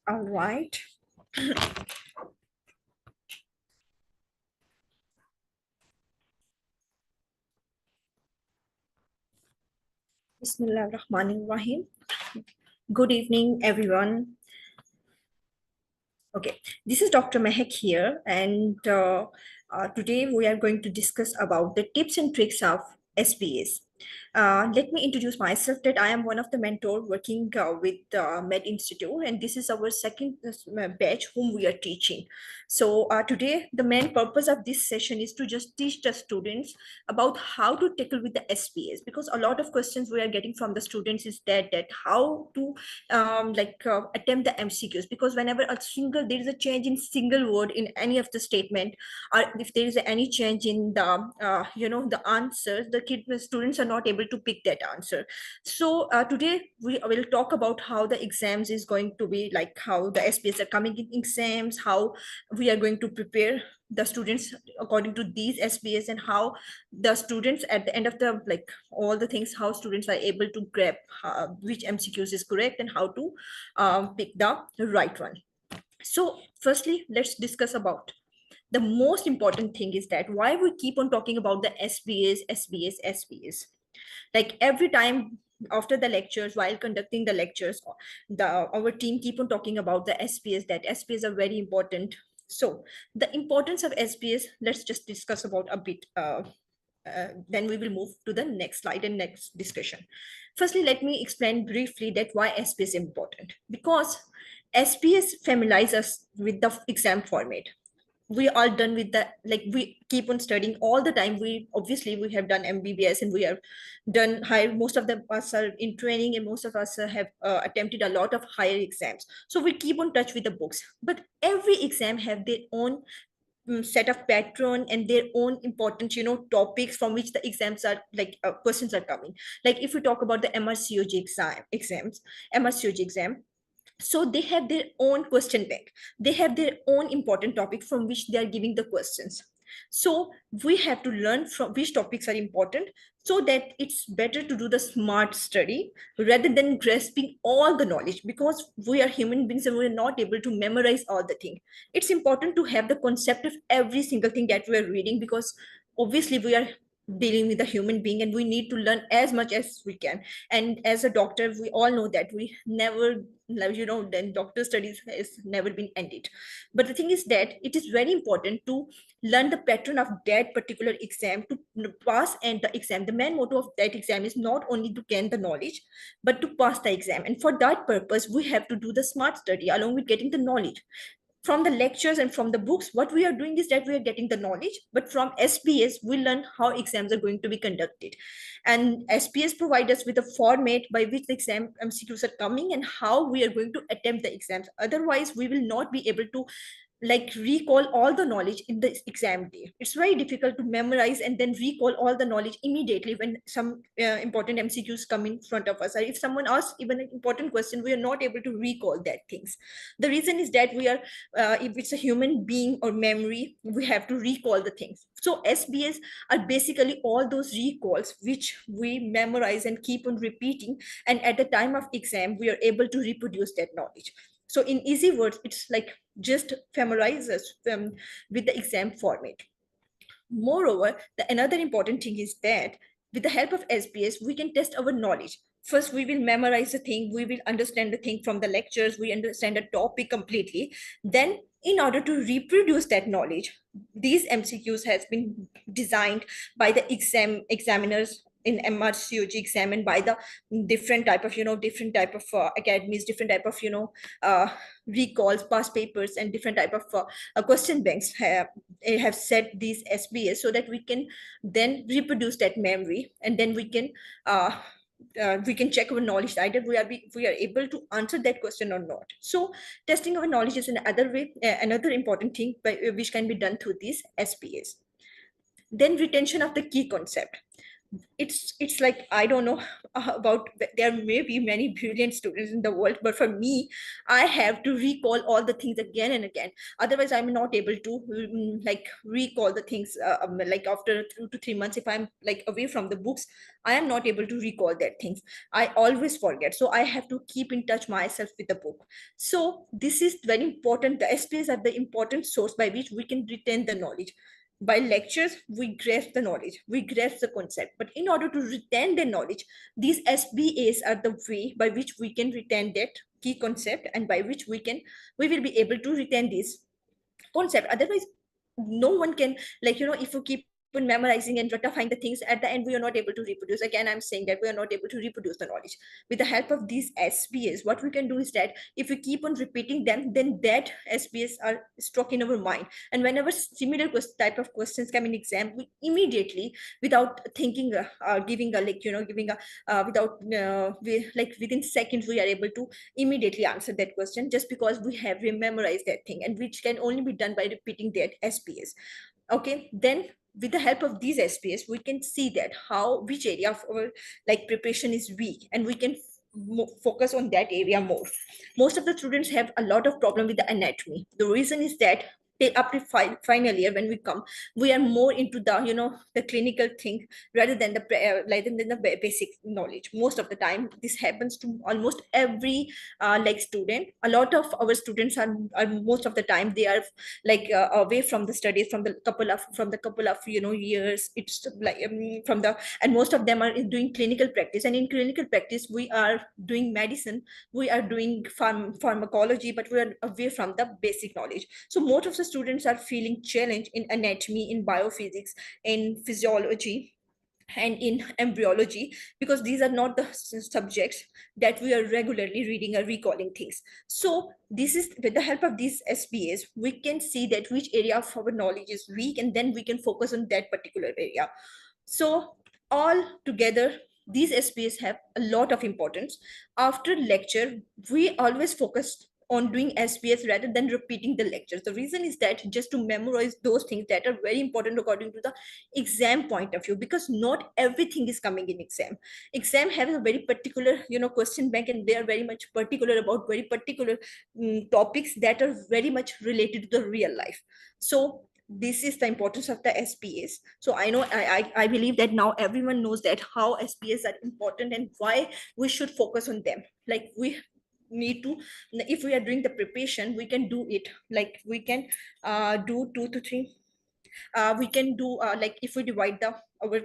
All right. Bismillahirrahmanirrahim. Good evening, everyone. Okay, this is Dr. Mehak here, and today we are going to discuss about the tips and tricks of SBS. Let me introduce myself that I am one of the mentor working with Med Institute, and this is our second batch whom we are teaching. So today, the main purpose of this session is to just teach the students about how to tackle with the SBS, because a lot of questions we are getting from the students is that how to attempt the MCQs, because whenever there is a change in single word in any of the statement, or if there is any change in the the answers, the students are not able to pick that answer. So today we will talk about how the exams is going to be, like how the SPS are coming in exams, how we are going to prepare the students according to these SPS, and how the students at the end of the all the things, how students are able to grab which MCQs is correct and how to pick the right one. So firstly, let's discuss about the most important thing is that why we keep on talking about the SBS. Like every time after the lectures, while conducting the lectures, our team keep on talking about the SPS, that SPS are very important. So the importance of SPS, let's just discuss about a bit. Then we will move to the next slide and next discussion. Firstly, let me explain briefly that why SPS is important. Because SPS familiarizes us with the exam format. We are done with that, like we keep on studying all the time. We obviously we have done MBBS and we have done higher, most of the us are in training, and most of us have attempted a lot of higher exams, so we keep on touch with the books. But every exam have their own set of pattern and their own important topics from which the exams are questions are coming. Like if we talk about the MRCOG exam, so they have their own question bank, they have their own important topic from which they are giving the questions. So we have to learn from which topics are important, so that it's better to do the smart study rather than grasping all the knowledge, because we are human beings and we're not able to memorize all the thing. It's important to have the concept of every single thing that we're reading, because obviously we are dealing with a human being and we need to learn as much as we can. And as a doctor, we all know that we never, then doctor studies has never been ended. But the thing is that it is very important to learn the pattern of that particular exam to pass and the exam. The main motto of that exam is not only to gain the knowledge but to pass the exam, and for that purpose we have to do the smart study along with getting the knowledge from the lectures and from the books. What we are doing is that we are getting the knowledge, but from SPS we learn how exams are going to be conducted. And SPS provide us with a format by which the exam MCQs are coming and how we are going to attempt the exams. Otherwise we will not be able to recall all the knowledge in the exam day. It's very difficult to memorize and then recall all the knowledge immediately when some important MCQs come in front of us, or if someone asks even an important question, we are not able to recall that things. The reason is that we are if it's a human being or memory, we have to recall the things. So SBS are basically all those recalls which we memorize and keep on repeating, and at the time of exam we are able to reproduce that knowledge. So in easy words, it's like just familiarizes with the exam format. Moreover, another important thing is that with the help of SBS, we can test our knowledge. First, we will memorize the thing, we will understand the thing from the lectures, we understand the topic completely. Then, in order to reproduce that knowledge, these MCQs has been designed by the examiners in MRCOG, examined by the different type of academies, different type of recalls, past papers, and different type of question banks have set these SBS, so that we can then reproduce that memory, and then we can check our knowledge, either we are able to answer that question or not. So testing our knowledge is another way, another important thing which can be done through these SPS. Then retention of the key concept. it's like I don't know about, there may be many brilliant students in the world, but for me, I have to recall all the things again and again. Otherwise, I'm not able to like recall the things like after 2 to 3 months. If I'm like away from the books, I am not able to recall that things. I always forget, so I have to keep in touch myself with the book. So this is very important. The SPs are the important source by which we can retain the knowledge. By lectures, we grasp the knowledge, we grasp the concept, but in order to retain the knowledge, these SBAs are the way by which we can retain that key concept, and by which we will be able to retain this concept. Otherwise, no one can, like, if you keep on memorizing and ratifying the things, at the end we are not able to reproduce. Again, I'm saying that we are not able to reproduce the knowledge. With the help of these SBAs, what we can do is that if we keep on repeating them, then that SBAs are struck in our mind, and whenever similar type of questions come in exam, we immediately, without thinking, giving a, like, giving a without like within seconds, we are able to immediately answer that question, just because we have memorized that thing, and which can only be done by repeating that SPS. Okay, then with the help of these SPS, we can see that how, which area of our like preparation is weak, and we can focus on that area more. Most of the students have a lot of problem with the anatomy. The reason is that up to final year, when we come, we are more into the, the clinical thing, rather than the rather than the basic knowledge. Most of the time this happens to almost every like student. A lot of our students are most of the time they are like away from the studies from the couple of years. It's like from the, and most of them are doing clinical practice, and in clinical practice we are doing medicine, we are doing pharmacology, but we are away from the basic knowledge. So most of the students are feeling challenged in anatomy, in biophysics, in physiology, and in embryology, because these are not the subjects that we are regularly reading or recalling things. So this is, with the help of these SBAs, we can see that which area of our knowledge is weak, and then we can focus on that particular area. So all together, these SBAs have a lot of importance. After lecture, we always focus on doing SBS rather than repeating the lectures. The reason is that just to memorize those things that are very important according to the exam point of view, because not everything is coming in exam. Exam has a very particular, question bank, and they are very much particular about very particular topics that are very much related to the real life. So this is the importance of the SPAs. So I know, I believe that now everyone knows that how SPAs are important and why we should focus on them. Like we need to, if we are doing the preparation, we can do it, like we can do 2 to 3, we can do like if we divide the our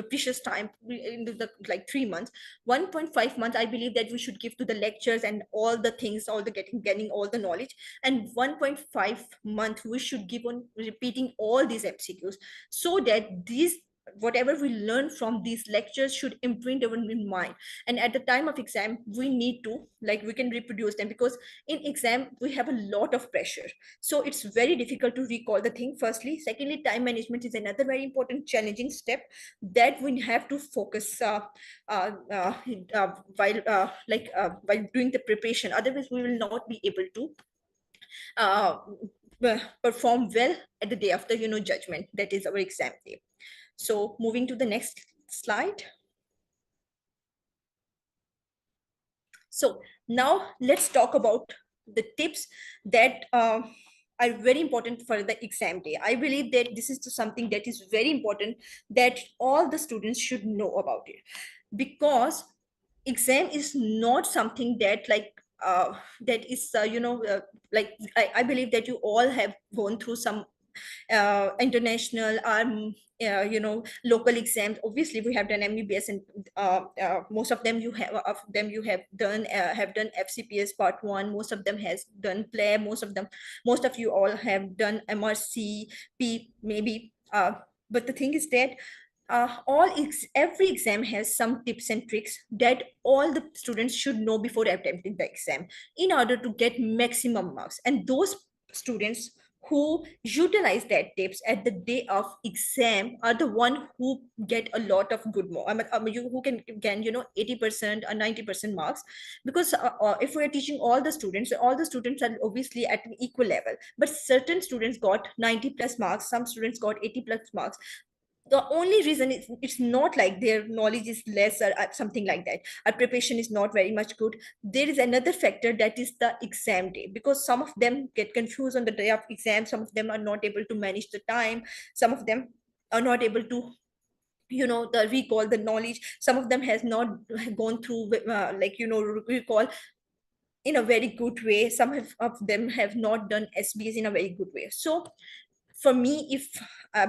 precious time into the like 3 months, 1.5 months I believe that we should give to the lectures and all the things, all the getting all the knowledge, and 1.5 month we should give on repeating all these MCQs, so that these whatever we learn from these lectures should imprint our mind. And at the time of exam, we need to, like, we can reproduce them, because in exam we have a lot of pressure, so it's very difficult to recall the thing, firstly. Secondly, time management is another very important challenging step that we have to focus uh, uh, while doing the preparation. Otherwise we will not be able to uh, perform well at the day after, judgment, that is our exam day. So moving to the next slide. So now let's talk about the tips that are very important for the exam day. I believe that this is something that is very important, that all the students should know about it, because exam is not something that that is like I believe that you all have gone through some international local exams. Obviously we have done MBBS, and most of them you have done FCPS part 1, most of them has done play, most of you all have done MRCP maybe, but the thing is that every exam has some tips and tricks that all the students should know before attempting the exam, in order to get maximum marks. And those students who utilize that tips at the day of exam are the one who get a lot of good marks. You who can 80% or 90% marks, because if we are teaching all the students are obviously at an equal level, but certain students got 90 plus marks, some students got 80 plus marks. The only reason is it's not like their knowledge is less or something like that. Our preparation is not very much good. There is another factor, that is the exam day, because some of them get confused on the day of exam. Some of them are not able to manage the time. Some of them are not able to the recall the knowledge. Some of them has not gone through recall in a very good way. Some of them have not done SBS in a very good way. So for me, if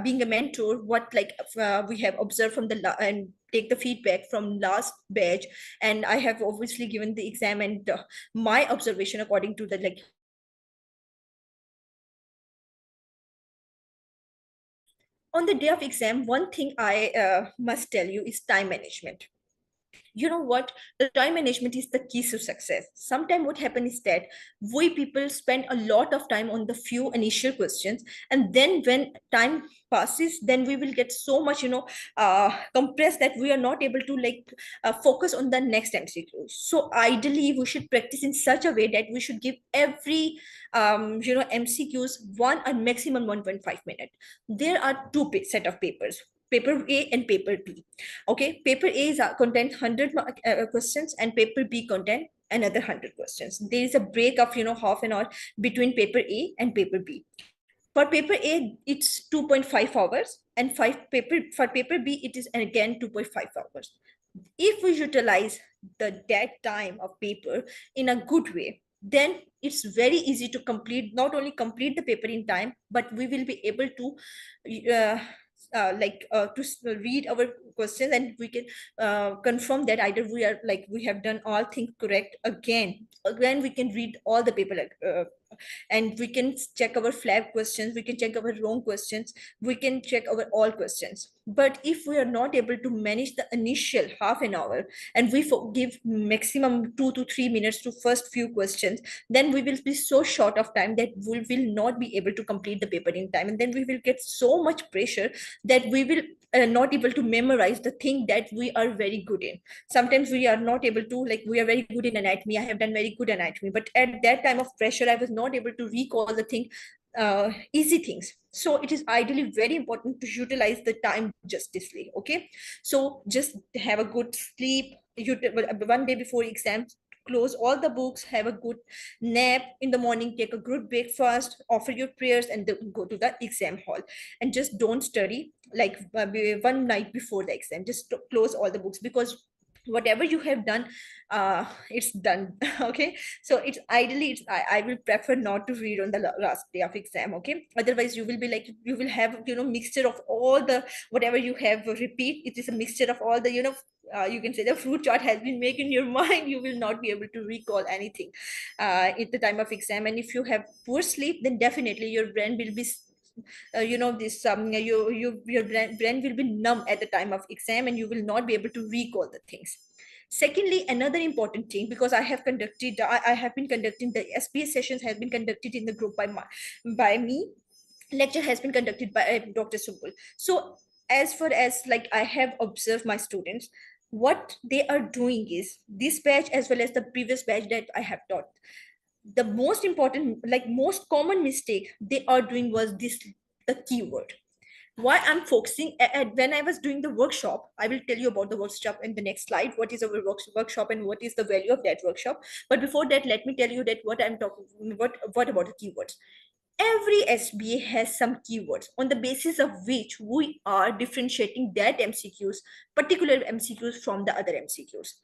being a mentor, what we have observed from and take the feedback from last batch, and I have obviously given the exam, and my observation according to the on the day of exam, one thing I must tell you is time management. You know what, the time management is the key to success. Sometimes what happens is that we people spend a lot of time on the few initial questions, and then when time passes, then we will get so much compressed, that we are not able to focus on the next MCQ. So ideally we should practice in such a way that we should give every MCQs 1 or maximum 1.5 minutes. There are set of papers, paper A and paper B. Okay, paper A is content 100 questions, and paper B content another 100 questions. There is a break of half an hour between paper A and paper B. For paper A, it's 2.5 hours, and for paper B, it is again 2.5 hours. If we utilize that time of paper in a good way, then it's very easy to not only complete the paper in time, but we will be able to uh, read our questions, and we can confirm that either we have done all things correct. Again we can read all the paper, and we can check our flag questions, we can check our wrong questions, we can check our all questions. But if we are not able to manage the initial half an hour, and we give maximum 2 to 3 minutes to first few questions, then we will be so short of time that we will not be able to complete the paper in time, and then we will get so much pressure that we will not able to memorize the thing that we are very good in. Sometimes we are not able to, we are very good in anatomy, I have done very good anatomy, but at that time of pressure I was not able to recall the thing, easy things. So it is ideally very important to utilize the time justly. Okay, so just have a good sleep. One day before exams, close all the books, have a good nap in the morning, take a good breakfast, offer your prayers, and then go to the exam hall. And just don't study one night before the exam. Just close all the books, because whatever you have done, it's done. Okay, so I will prefer not to read on the last day of exam. Okay, otherwise you will be you will have mixture of all the whatever you have repeat. It is a mixture of all the you can say the fruit chart has been made in your mind. You will not be able to recall anything at the time of exam. And if you have poor sleep, then definitely your brain will be this your brain will be numb at the time of exam, and you will not be able to recall the things. Secondly, another important thing, because I have been conducting the SBS sessions, have been conducted in the group by me. Lecture has been conducted by Dr. Subul. So as far as I have observed my students, what they are doing is, this batch as well as the previous batch that I have taught, the most important, most common mistake they are doing was this, the keyword. Why I'm focusing when I was doing the workshop, I will tell you about the workshop in the next slide, what is our workshop and what is the value of that workshop. But before that, let me tell you that what I'm talking, what about the keywords. Every SBA has some keywords on the basis of which we are differentiating that MCQs, particular MCQs, from the other MCQs.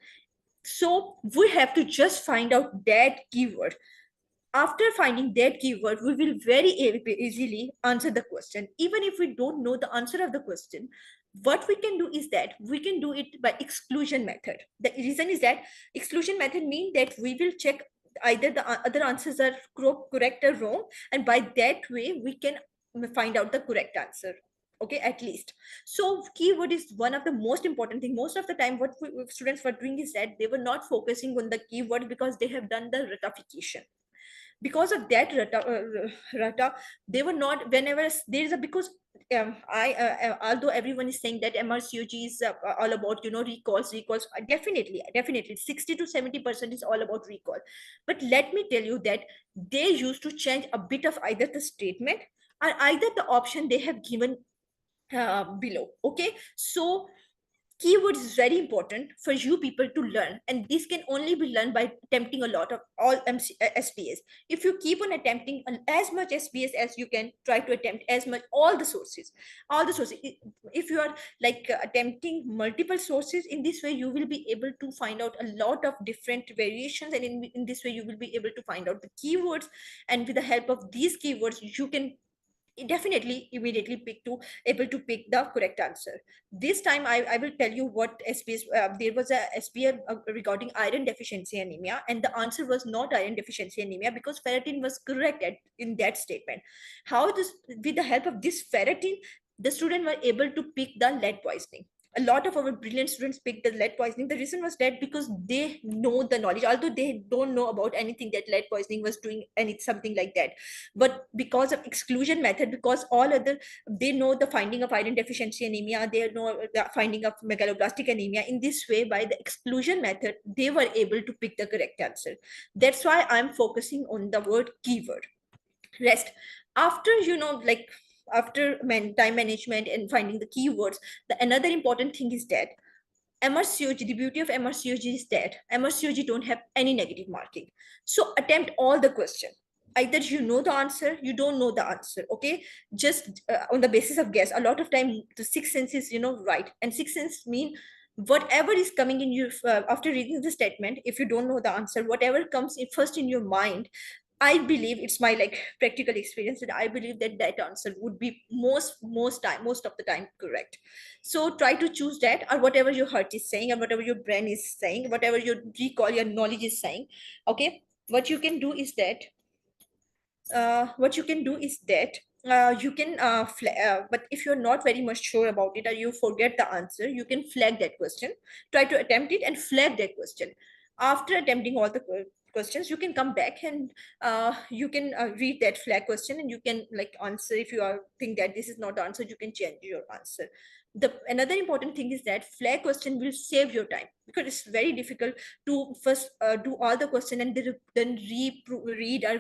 So we have to just find out that keyword. After finding that keyword, we will very easily answer the question. Even if we don't know the answer of the question, what we can do is that we can do it by exclusion method. The reason is that exclusion method means that we will check either the other answers are correct or wrong, and by that way we can find out the correct answer. Okay, at least. So keyword is one of the most important thing. Most of the time what students were doing is that they were not focusing on the keyword, because they have done the ratification. Because of that rata, they were not, whenever there is a, because I although everyone is saying that Mrcog is all about recalls, definitely 60 to 70% is all about recall. But let me tell you that they used to change a bit of either the statement, or either the option they have given below. Okay, so keywords is very important for you people to learn, and this can only be learned by attempting a lot of all SPAs. If you keep on attempting as much SPAs as you can, try to attempt as much all the sources. If you are like attempting multiple sources, in this way you will be able to find out a lot of different variations, and in this way you will be able to find out the keywords, and with the help of these keywords you can definitely immediately able to pick the correct answer. This time I will tell you what SPS, there was a SPA regarding iron deficiency anemia, and the answer was not iron deficiency anemia because ferritin was correct in that statement. How this, with the help of this ferritin, the student were able to pick the lead poisoning. A lot of our brilliant students picked the lead poisoning. The reason was that because they know the knowledge, although they don't know about anything that lead poisoning was doing any something like that, but because of exclusion method, because all other, they know the finding of iron deficiency anemia, they know the finding of megaloblastic anemia. In this way, by the exclusion method, they were able to pick the correct answer. That's why I'm focusing on the word keyword. Rest, after like after time management and finding the keywords, the another important thing is that MRCOG, the beauty of MRCOG is that MRCOG don't have any negative marking. So attempt all the question. Either you know the answer, you don't know the answer. Okay, just on the basis of guess. A lot of time the sixth sense is right, and sixth sense mean whatever is coming in your after reading the statement. If you don't know the answer, whatever comes in first in your mind, I believe it's my like practical experience that I believe that that answer would be most of the time correct. So try to choose that, or whatever your heart is saying, or whatever your brain is saying, whatever your recall, your knowledge is saying. Okay, what you can do is that you can but if you're not very much sure about it or you forget the answer, you can flag that question. Try to attempt it and flag that question. After attempting all the questions, you can come back and you can read that flag question, and you can like answer. If you are think that this is not the answer, you can change your answer. The another important thing is that flag question will save your time, because it's very difficult to first do all the question and then read or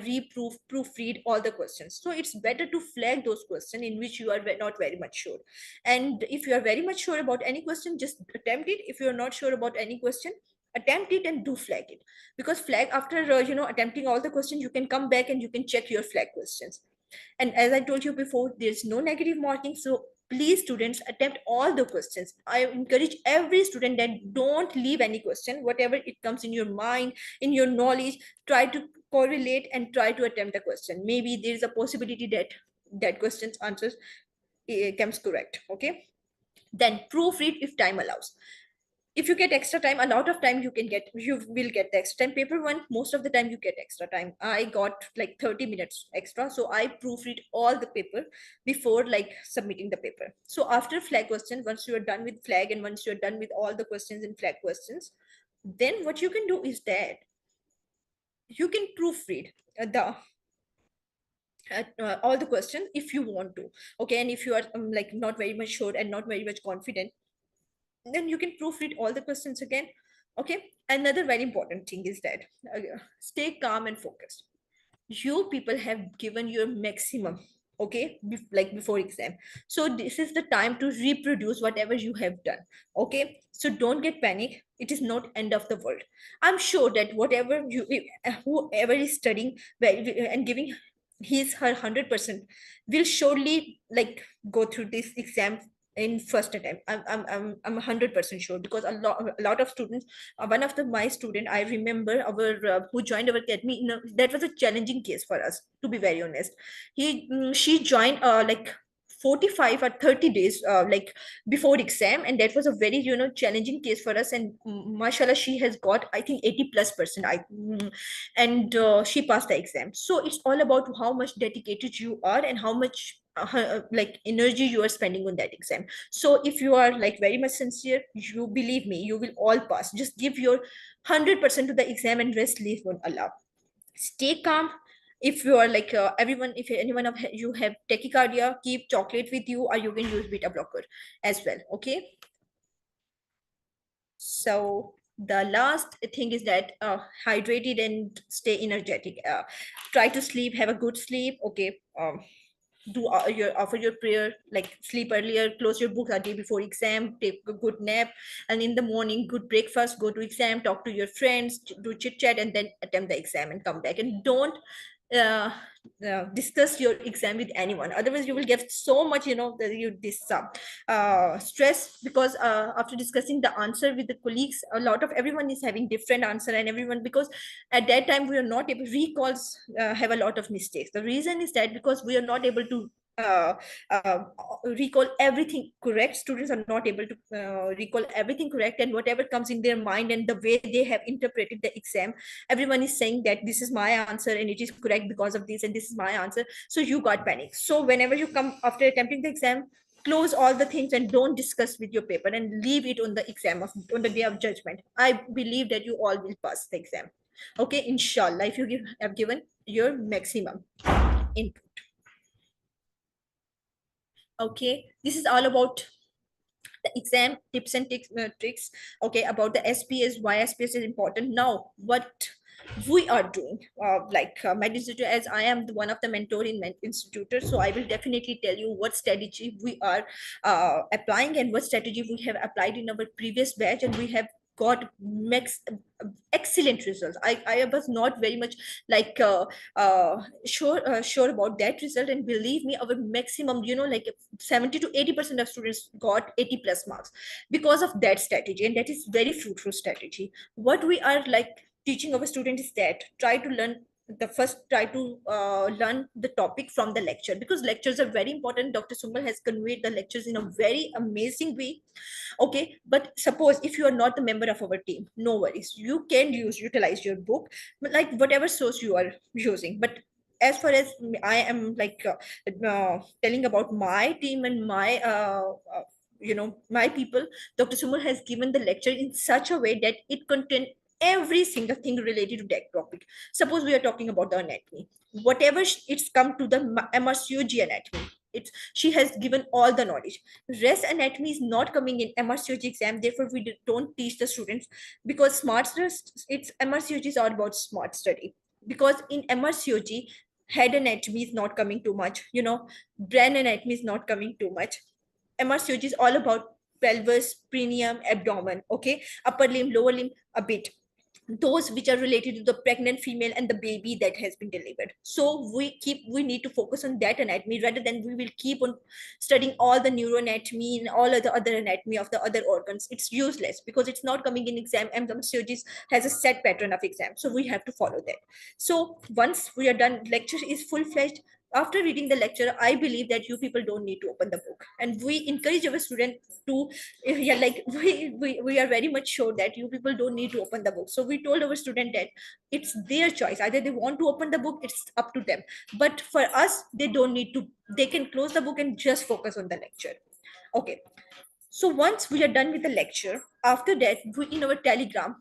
proofread all the questions. So it's better to flag those questions in which you are not very much sure. And if you are very much sure about any question, just attempt it. If you are not sure about any question, attempt it and do flag it. Because flag, after attempting all the questions, you can come back and you can check your flag questions. And as I told you before, there's no negative marking. So please, students, attempt all the questions. I encourage every student that don't leave any question. Whatever it comes in your mind, in your knowledge, try to correlate and try to attempt the question. Maybe there is a possibility that that question's answers comes correct. Okay. Then proofread if time allows. If you get extra time, a lot of time you will get the extra time. Paper one, most of the time you get extra time. I got like 30 minutes extra, so I proofread all the paper before like submitting the paper. So after flag question, once you are done with flag and once you're done with all the questions in flag questions, then what you can do is that you can proofread the all the questions if you want to. Okay, and if you are like not very much sure and not very much confident, then you can proofread all the questions again. Okay, another very important thing is that stay calm and focused. You people have given your maximum, okay, like before exam. So this is the time to reproduce whatever you have done. Okay, so don't get panic. It is not end of the world. I'm sure that whatever you whoever is studying and giving his her 100% will surely like go through this exam in first attempt. I'm 100% sure, because a lot of students, one of my student, I remember our who joined our academy, that was a challenging case for us, to be very honest. She joined like 45 or 30 days like before exam, and that was a very challenging case for us. And mashallah, she has got I think 80+%. And she passed the exam. So it's all about how much dedicated you are and how much like energy you are spending on that exam. So if you are like very much sincere, you believe me, you will all pass. Just give your 100% to the exam and rest leave on Allah. Stay calm. If you are like everyone, if anyone of you have tachycardia, keep chocolate with you, or you can use beta blocker as well. Okay, so the last thing is that hydrated and stay energetic. Try to sleep, have a good sleep. Okay, do your offer your prayer, like sleep earlier, close your books a day before exam, take a good nap, and in the morning good breakfast, go to exam, talk to your friends, do chit chat, and then attempt the exam and come back. And don't uh, discuss your exam with anyone, otherwise you will get so much, that you this stress, because after discussing the answer with the colleagues, a lot of everyone is having different answer, and everyone, because at that time we are not able, recalls have a lot of mistakes. The reason is that because we are not able to uh, uh, recall everything correct. Students are not able to recall everything correct, and whatever comes in their mind and the way they have interpreted the exam, everyone is saying that this is my answer and it is correct because of this, and this is my answer, so you got panic. So whenever you come after attempting the exam, close all the things and don't discuss with your paper, and leave it on the exam of on the day of judgment. I believe that you all will pass the exam. Okay, inshallah, if you have given your maximum input. Okay, this is all about the exam tips and tricks. Okay, about the SPS, why SPS is important. Now what we are doing, Med Institute, as I am one of the mentor in Med Institute, so I will definitely tell you what strategy we are applying and what strategy we have applied in our previous batch, and we have got excellent results. I was not very much like sure about that result, and believe me, our maximum, 70 to 80% of students got 80 plus marks because of that strategy, and that is very fruitful strategy. What we are like teaching our students is that try to learn the topic from the lecture, because lectures are very important. Dr. Sumbal has conveyed the lectures in a very amazing way. Okay, but suppose if you are not a member of our team, no worries, you can utilize your book, but like whatever source you are using. But as far as I am telling about my team and my people, Dr. Sumal has given the lecture in such a way that it contains every single thing related to that topic. Suppose we are talking about the anatomy, whatever it's come to the MRCOG anatomy, it's she has given all the knowledge. Rest anatomy is not coming in MRCOG exam, therefore we don't teach the students, because it's MRCOG is all about smart study. Because in MRCOG, head anatomy is not coming too much, brain anatomy is not coming too much. MRCOG is all about pelvis, perineum, abdomen, okay, upper limb, lower limb, a bit, those which are related to the pregnant female and the baby that has been delivered. So we need to focus on that anatomy, rather than we will keep on studying all the neuroanatomy and all of the other anatomy of the other organs. It's useless, because it's not coming in exam, and the surgery has a set pattern of exam, so we have to follow that. So once we are done, lecture is full-fledged. After reading the lecture, I believe that you people don't need to open the book, and we encourage our student to, yeah, like we are very much sure that you people don't need to open the book. So we told our student that it's their choice, either they want to open the book, it's up to them, but for us they don't need to. They can close the book and just focus on the lecture. Okay, so once we are done with the lecture, after that, in our Telegram,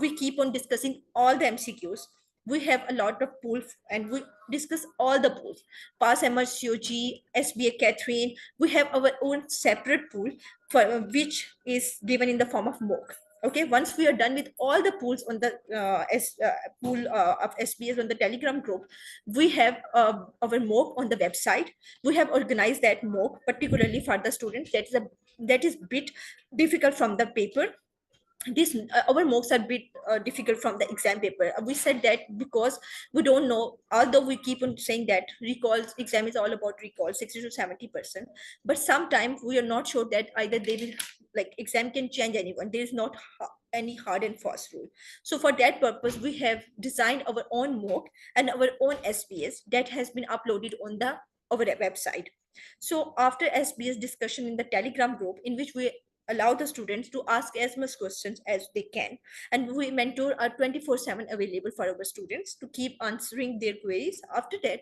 we keep on discussing all the MCQs. We have a lot of pools and we discuss all the pools. Pass MRCOG, SBA Catherine. We have our own separate pool for which is given in the form of mock. Okay, once we are done with all the pools on the pool of SBS on the Telegram group, we have our mock on the website. We have organized that mock particularly for the students. That is bit difficult from the paper. This our mocks are bit difficult from the exam paper. We said that because we don't know, although we keep on saying that recalls exam is all about recall 60 to 70%, but sometimes we are not sure that either they will, like exam can change anyone, there is not any hard and fast rule. So for that purpose we have designed our own mock and our own SBS that has been uploaded on the our website. So after SBS discussion in the Telegram group, in which we allow the students to ask as much questions as they can, and we mentor are 24/7 available for our students to keep answering their queries. After that,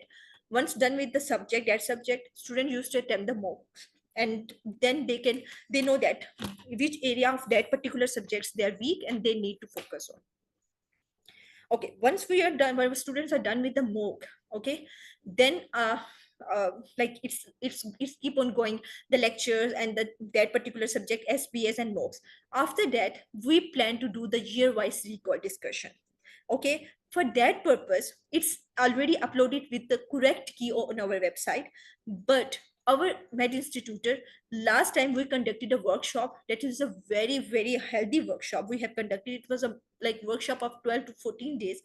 once done with the subject, that subject, student used to attempt the mocks, and then they know that which area of that particular subjects they are weak and they need to focus on. Okay, once we are done, when students are done with the mock, okay, then like it's keep on going the lectures and that particular subject SBS and mocks. After that we plan to do the year wise recall discussion. Okay, for that purpose it's already uploaded with the correct key on our website. But our med institutor, last time we conducted a workshop, that is a very very healthy workshop we have conducted. It was a like workshop of 12 to 14 days,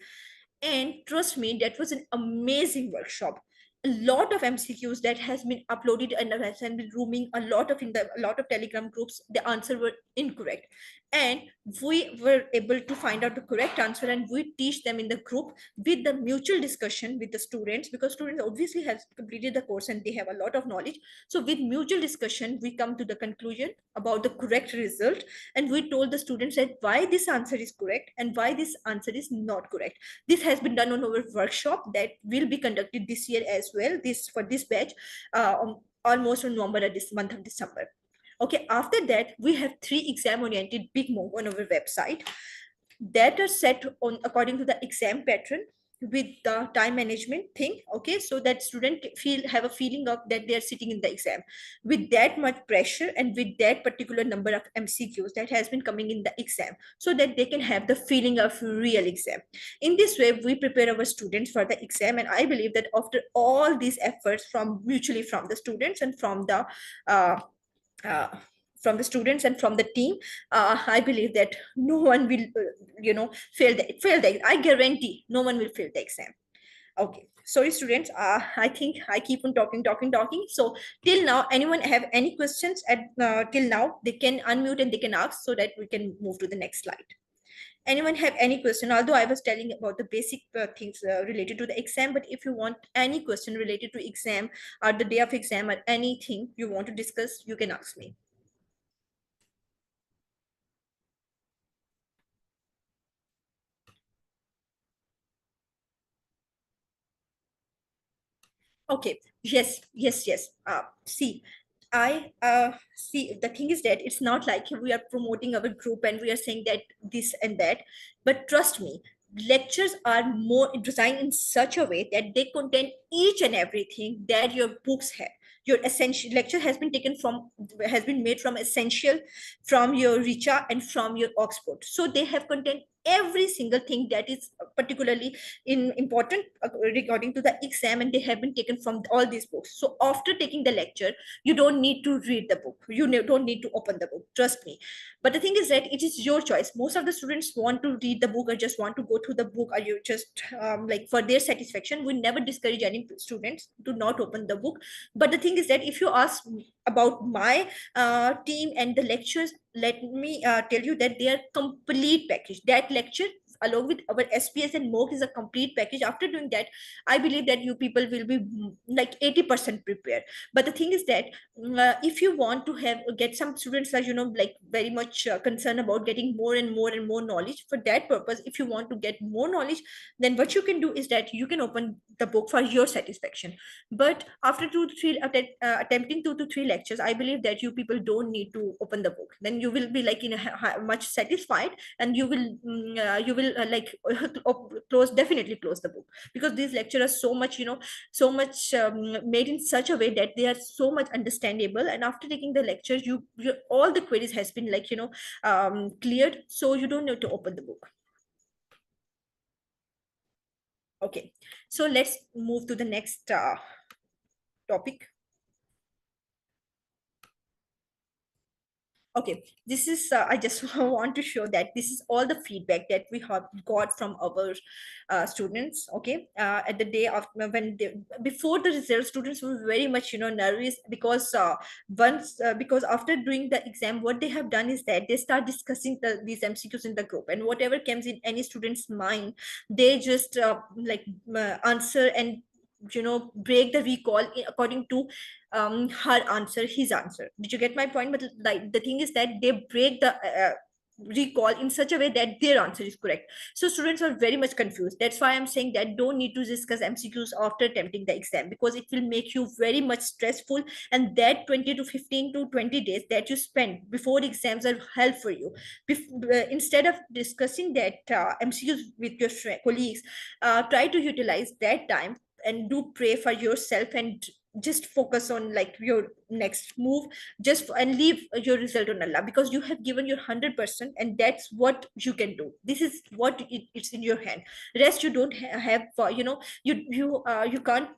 and trust me, that was an amazing workshop. A lot of MCQs that has been uploaded and has been roaming a lot of in the a lot of Telegram groups. The answer were incorrect, and we were able to find out the correct answer, and we teach them in the group with the mutual discussion with the students, because students obviously have completed the course and they have a lot of knowledge. So with mutual discussion, we come to the conclusion about the correct result, and we told the students that why this answer is correct and why this answer is not correct. This has been done on our workshop that will be conducted this year as well, this for this batch, almost on November, this month of December. Okay, after that, we have 3 exam-oriented big move on our website that are set on according to the exam pattern with the time management thing. Okay, so that student have a feeling of that they are sitting in the exam with that much pressure and with that particular number of MCQs that has been coming in the exam, so that they can have the feeling of real exam. In this way we prepare our students for the exam, and I believe that after all these efforts from mutually from the students and uh, uh, from the students and from the team, I believe that no one will, fail the. I guarantee no one will fail the exam. Okay, sorry, students. I think I keep on talking. So till now, anyone have any questions at till now? They can unmute and they can ask so that we can move to the next slide. Anyone have any question? Although I was telling about the basic things related to the exam, but if you want any question related to exam or the day of exam or anything you want to discuss, you can ask me. Okay, yes. See, I see, the thing is that it's not like we are promoting our group and we are saying that this and that, but trust me, lectures are more designed in such a way that they contain each and everything that your books have. Your essential lecture has been made from essential, from your Richa and from your Oxford. So they have contained every single thing that is particularly in important regarding to the exam, and they have been taken from all these books. So after taking the lecture, you don't need to read the book, don't need to open the book, trust me. But the thing is that it is your choice. Most of the students want to read the book or just want to go through the book, or you just like for their satisfaction. We never discourage any students to not open the book. But the thing is that if you ask about my team and the lectures, let me tell you that they are complete package. That lecture along with our SPS and MOOC is a complete package. After doing that, I believe that you people will be like 80% prepared. But the thing is that if you want to have get some students like like very much concerned about getting more and more and more knowledge, for that purpose, if you want to get more knowledge, then what you can do is that you can open the book for your satisfaction. But after attempting 2 to 3 lectures, I believe that you people don't need to open the book. Then you will be like in a much satisfied, and you will close, definitely close the book, because these lectures are so much so much made in such a way that they are so much understandable. And after taking the lectures, all the queries has been cleared, so you don't need to open the book. Okay, so let's move to the next topic. Okay, this is I just want to show that this is all the feedback that we have got from our students. Okay, at the day of before the result, students were very much nervous, because because after doing the exam, what they have done is that they start discussing these MCQs in the group, and whatever comes in any student's mind, they just answer and break the recall according to her answer, his answer. Did you get my point? But like the thing is that they break the recall in such a way that their answer is correct. So students are very much confused. That's why I'm saying that don't need to discuss MCQs after attempting the exam, because it will make you very much stressful, and that 20 to 15 to 20 days that you spend before exams are hell for you. Instead of discussing that MCQs with your colleagues, try to utilize that time and do pray for yourself, and just focus on like your next move, and leave your result on Allah, because you have given your 100%, and that's what you can do. This is what it's in your hand. Rest you don't have, you can't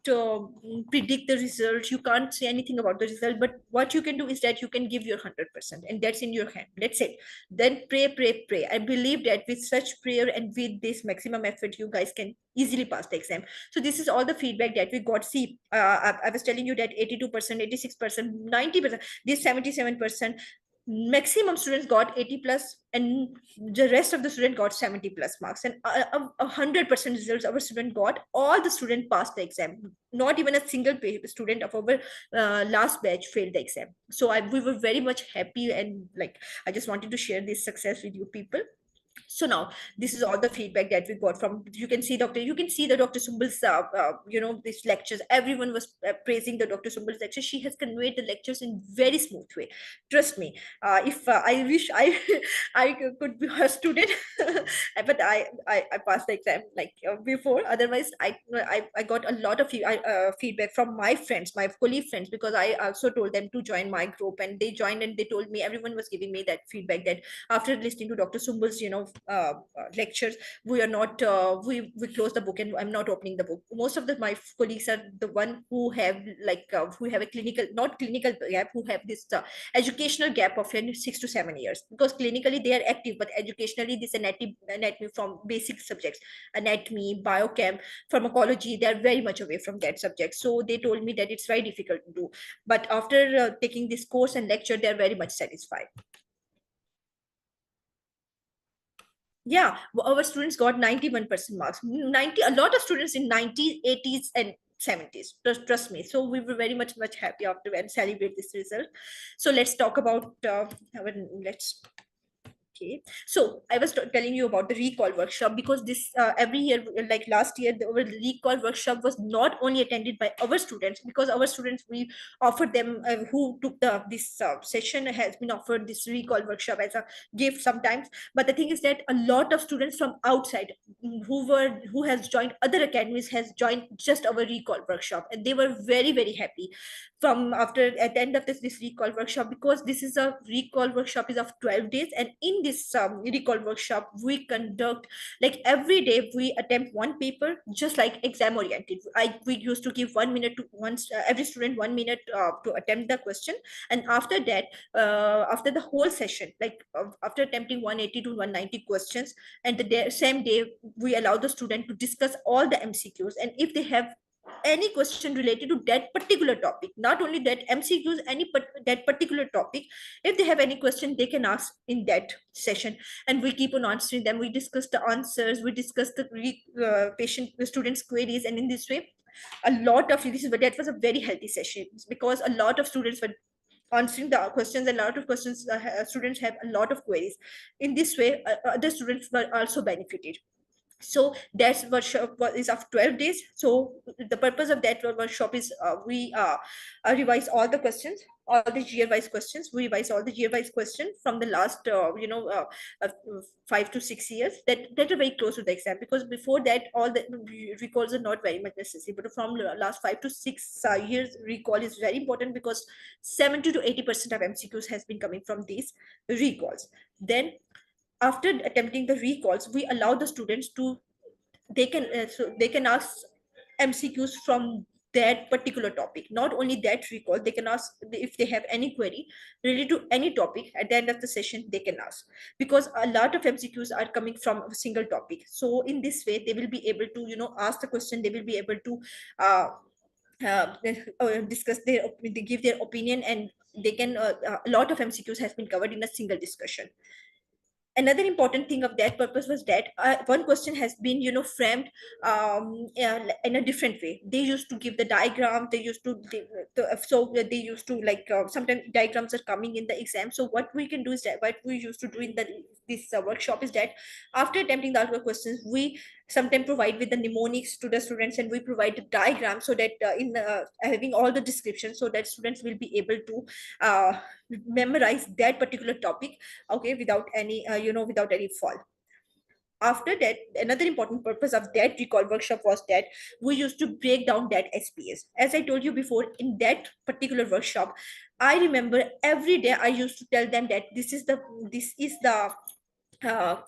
predict the result, you can't say anything about the result, but what you can do is that you can give your 100%, and that's in your hand. That's it. Then pray, pray, pray. I believe that with such prayer and with this maximum effort, you guys can easily pass the exam. So this is all the feedback that we got. See, I was telling you that 82%, 86%, 90%, this 77%, maximum students got 80 plus, and the rest of the student got 70 plus marks, and 100% results our student got. All the student passed the exam. Not even a single student of our last batch failed the exam. So we were very much happy, and like, I just wanted to share this success with you people. So now this is all the feedback that we got from, you can see the Dr. Sumbal's these lectures. Everyone was praising the Dr. Sumbal's lecture. She has conveyed the lectures in very smooth way. Trust me. If I wish I I could be a student, but I passed the exam like before. Otherwise, I got a lot of feedback from my friends, my colleague friends, because I also told them to join my group, and they joined, and they told me, everyone was giving me that feedback, that after listening to Dr. Sumbal's lectures, we are not we close the book, and I'm not opening the book. Most of my colleagues are the one who have who have a clinical, not clinical gap, who have this educational gap of 6 to 7 years, because clinically they are active, but educationally this anatomy from basic subjects, anatomy, biochem, pharmacology, they are very much away from that subject. So they told me that it's very difficult to do, but after taking this course and lecture, they are very much satisfied. Yeah, our students got 91% marks. 90, a lot of students in 90s, 80s, and 70s. Trust me. So we were very much happy after and celebrate this result. So let's talk about let's Okay, so I was telling you about the recall workshop, because this every year, like last year, our recall workshop was not only attended by our students, because our students, we offered them, who took this session has been offered this recall workshop as a gift sometimes. But the thing is that a lot of students from outside, who has joined other academies, has joined just our recall workshop, and they were very happy from after at the end of this recall workshop, because this is a recall workshop is of 12 days, and in this recall workshop we conduct, like every day we attempt one paper, just like exam oriented. We used to give 1 minute to once every student 1 minute to attempt the question, and after that, after the whole session, like after attempting 180 to 190 questions, and same day we allow the student to discuss all the MCQs, and if they have any question related to that particular topic, not only that MCQs, that particular topic, if they have any question, they can ask in that session, and we keep on answering them. We discuss the answers, we discuss the students queries, and in this way, a lot of that was a very healthy session, because a lot of students were answering the questions, and a lot of questions, students have a lot of queries. In this way, other students were also benefited. So that's workshop is of 12 days. So the purpose of that workshop is, we revise all the questions, all the year wise questions. We revise all the year wise questions from the last 5 to 6 years, that are very close to the exam, because before that all the recalls are not very much necessary, but from the last 5 to 6 years, recall is very important, because 70 to 80% of MCQs has been coming from these recalls. Then after attempting the recalls, we allow the students to, they can ask MCQs from that particular topic. Not only that recall, they can ask if they have any query related to any topic. At the end of the session, they can ask, because a lot of MCQs are coming from a single topic. So in this way, they will be able to ask the question, they will be able to uh, discuss they give their opinion, and they can a lot of MCQs has been covered in a single discussion. Another important thing of that purpose was that one question has been framed in a different way. They used to give the diagram, so they used to, like, sometimes diagrams are coming in the exam. So what we can do is that, what we used to do in this workshop is that, after attempting the other questions, we sometimes provide with the mnemonics to the students, and we provide the diagram, so that in having all the descriptions, so that students will be able to memorize that particular topic, okay, without any without any fault. after that, another important purpose of that recall workshop was that we used to break down that SPS. As I told you before, in that particular workshop, I remember every day I used to tell them that this is the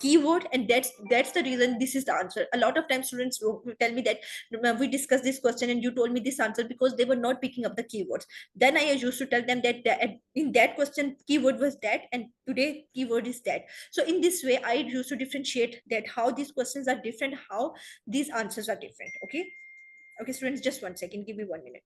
keyword, and that's the reason this is the answer. A lot of times students will tell me that, "We discussed this question and you told me this answer," because they were not picking up the keywords. Then I used to tell them that in that question keyword was that, and today keyword is that. So in this way I used to differentiate that how these questions are different, how these answers are different. Okay, students, just 1 second, give me 1 minute.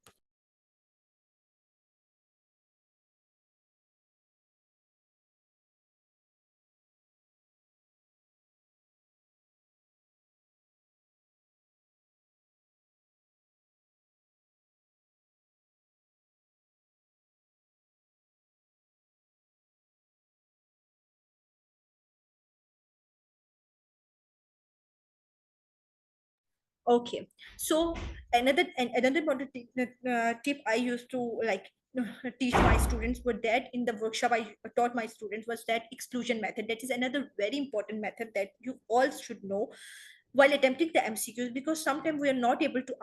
Okay, so another important tip I used to like teach my students were that in the workshop I taught my students was that exclusion method. That is another very important method that you all should know while attempting the MCQs, because sometimes we are not able to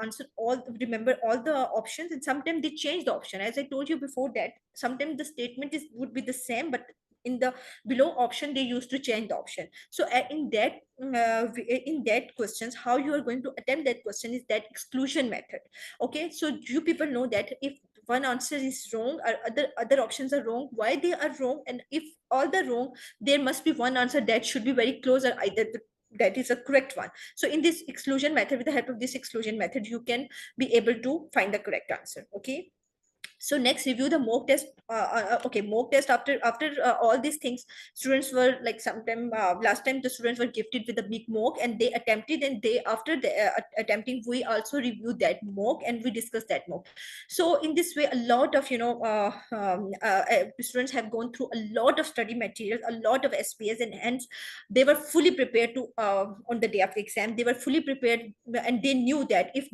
remember all the options, and sometimes they change the option. As I told you before, that sometimes the statement is would be the same, but in the below option they used to change the option. So in that questions, how you are going to attempt that question is that exclusion method. Okay, so you people know that if one answer is wrong or other options are wrong, why they are wrong, and if all the wrong, there must be one answer that should be very close, or either that is a correct one. So in this exclusion method, with the help of this exclusion method, you can be able to find the correct answer. Okay, so next, review the mock test. Okay, mock test, after all these things, students were like, sometime last time the students were gifted with a big mock, and they attempted, and they after the attempting, we also reviewed that mock and we discussed that mock. So in this way, a lot of students have gone through a lot of study materials, a lot of SPS, and hence they were fully prepared to on the day of the exam. They were fully prepared, and they knew that if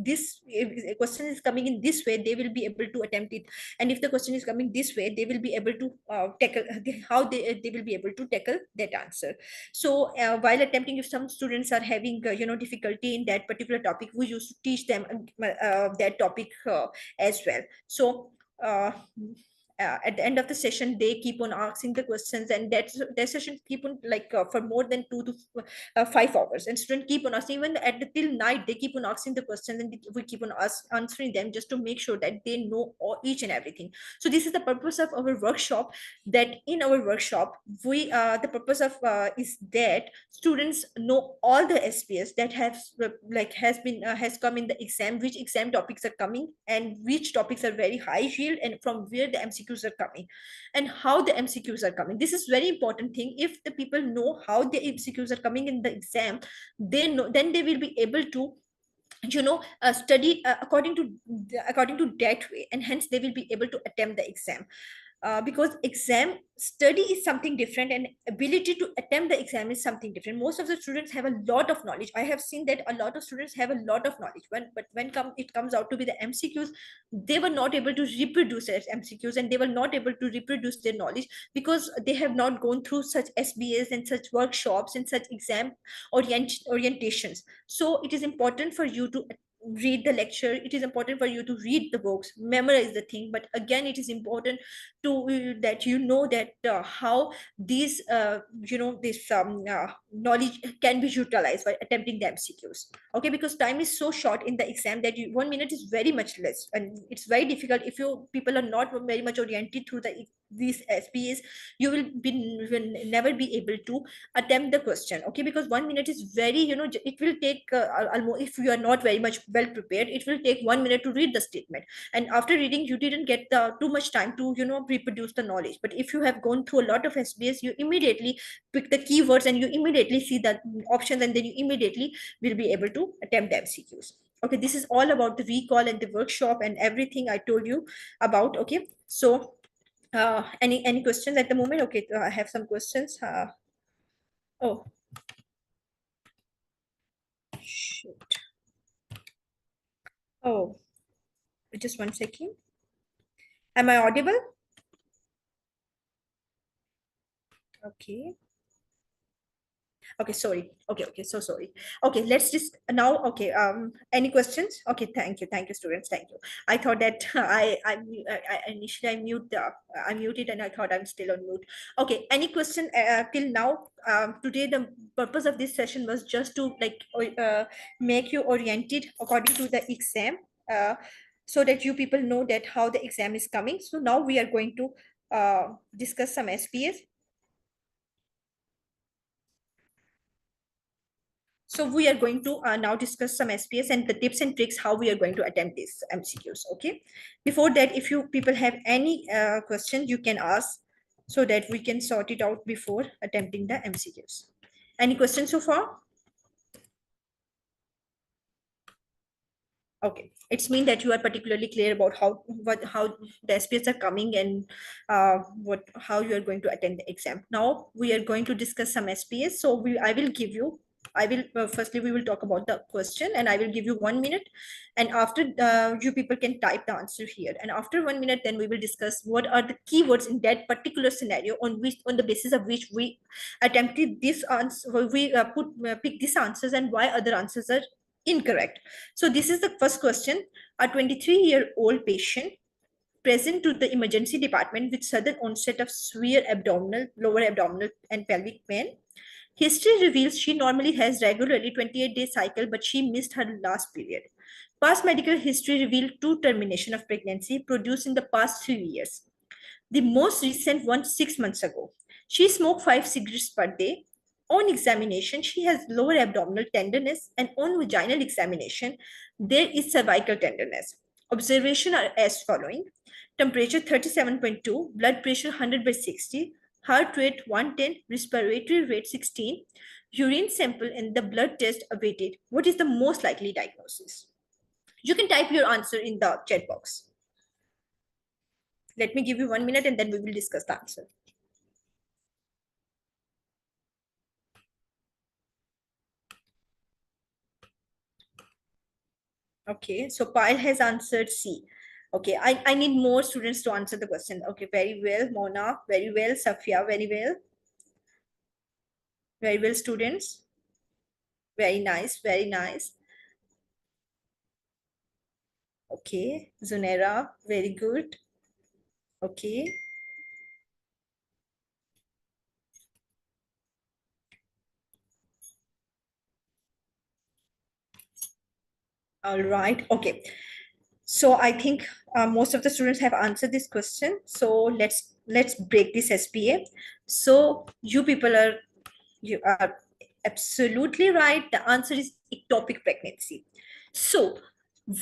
a question is coming in this way, they will be able to attempt it, and if the question is coming this way, they will be able to tackle how they will be able to tackle that answer. So while attempting, if some students are having difficulty in that particular topic, we used to teach them that topic as well. So at the end of the session, they keep on asking the questions, and that session keep on like for more than 2 to 5 hours, and students keep on asking, even at the till night they keep on asking the questions, and we keep on answering them, just to make sure that they know each and everything. So this is the purpose of our workshop. That in our workshop, we the purpose of is that students know all the SPS that has come in the exam, which exam topics are coming, and which topics are very high yield, and from where the MCQs are coming, and how the MCQs are coming. This is very important thing. If the people know how the MCQs are coming in the exam, they know, then they will be able to study according to that way, and hence they will be able to attempt the exam. Because exam study is something different, and ability to attempt the exam is something different. Most of the students have a lot of knowledge. I have seen that a lot of students have a lot of knowledge, but when it comes out to be the MCQs, they were not able to reproduce their MCQs, and they were not able to reproduce their knowledge, because they have not gone through such SBAs and such workshops and such exam orientations. So it is important for you to read the lecture. It is important for you to read the books, memorize the thing, but again it is important to that that how these this knowledge can be utilized by attempting the MCQs. Okay, because time is so short in the exam that 1 minute is very much less, and it's very difficult if you people are not very much oriented through these SPAs. You will never be able to attempt the question. Okay, because 1 minute is very it will take almost, if you are not very much well prepared, it will take 1 minute to read the statement, and after reading you didn't get too much time to reproduce the knowledge. But if you have gone through a lot of SBS, you immediately pick the keywords, and you immediately see the options, and then you immediately will be able to attempt the MCQs. Okay, this is all about the recall and the workshop and everything I told you about. Okay, so any questions at the moment? Okay, I have some questions. Oh, shoot. Oh, just 1 second. Am I audible? Okay. Okay, sorry. Okay, so sorry. Okay, let's just now. Okay, any questions? Okay, thank you, students, thank you. I thought that I initially I muted and I thought I'm still on mute. Okay, any question till now? Today the purpose of this session was just to make you oriented according to the exam, so that you people know that how the exam is coming. So now we are going to discuss some SPS. So we are going to now discuss some SPS and the tips and tricks how we are going to attempt these MCQs. Okay. Before that, if you people have any questions, you can ask so that we can sort it out before attempting the MCQs. Any questions so far? Okay, it's mean that you are particularly clear about how the SPS are coming and what how you are going to attend the exam. Now we are going to discuss some SPS. So I will give you. I will firstly we will talk about the question and I will give you 1 minute, and after you people can type the answer here. And after 1 minute, then we will discuss what are the keywords in that particular scenario on the basis of which we attempted this answer. We pick these answers and why other answers are incorrect. So this is the first question. A 23-year-old patient present to the emergency department with sudden onset of severe abdominal, lower abdominal and pelvic pain. History reveals she normally has regularly 28-day cycle, but she missed her last period. Past medical history revealed two termination of pregnancy produced in the past 3 years. The most recent one 6 months ago. She smoked 5 cigarettes per day. On examination, she has lower abdominal tenderness, and on vaginal examination, there is cervical tenderness. Observation are as following: temperature 37.2, blood pressure 100/60, heart rate 110, respiratory rate 16, urine sample and the blood test awaited. What is the most likely diagnosis? You can type your answer in the chat box. Let me give you 1 minute and then we will discuss the answer. Okay, so Pyle has answered C. Okay, I need more students to answer the question. Okay, very well, Mona, very well, Safia, very well, students. Very nice, very nice. Okay, Zunera, very good. Okay, all right, okay. So I think most of the students have answered this question. So let's break this SPA. So you are absolutely right. The answer is ectopic pregnancy. So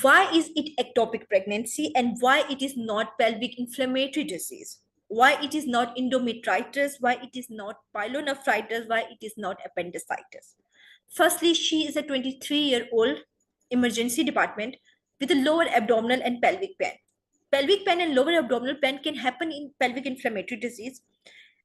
why is it ectopic pregnancy and why it is not pelvic inflammatory disease? Why it is not endometritis? Why it is not pyelonephritis? Why it is not appendicitis? Firstly, she is a 23-year-old emergency department with a lower abdominal and pelvic pain. Pelvic pain and lower abdominal pain can happen in pelvic inflammatory disease.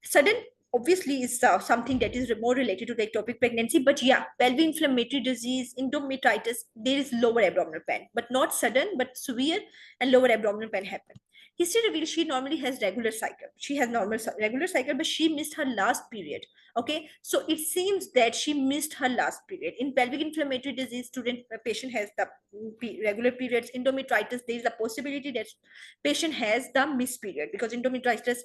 Sudden obviously is something that is more related to the ectopic pregnancy, but yeah, pelvic inflammatory disease, endometritis, there is lower abdominal pain, but not sudden, but severe and lower abdominal pain happen. History reveals she normally has regular cycle. She has regular cycle, but she missed her last period. Okay, so it seems that she missed her last period. In pelvic inflammatory disease, patient has the regular periods. Endometritis, there is a possibility that patient has the missed period because endometritis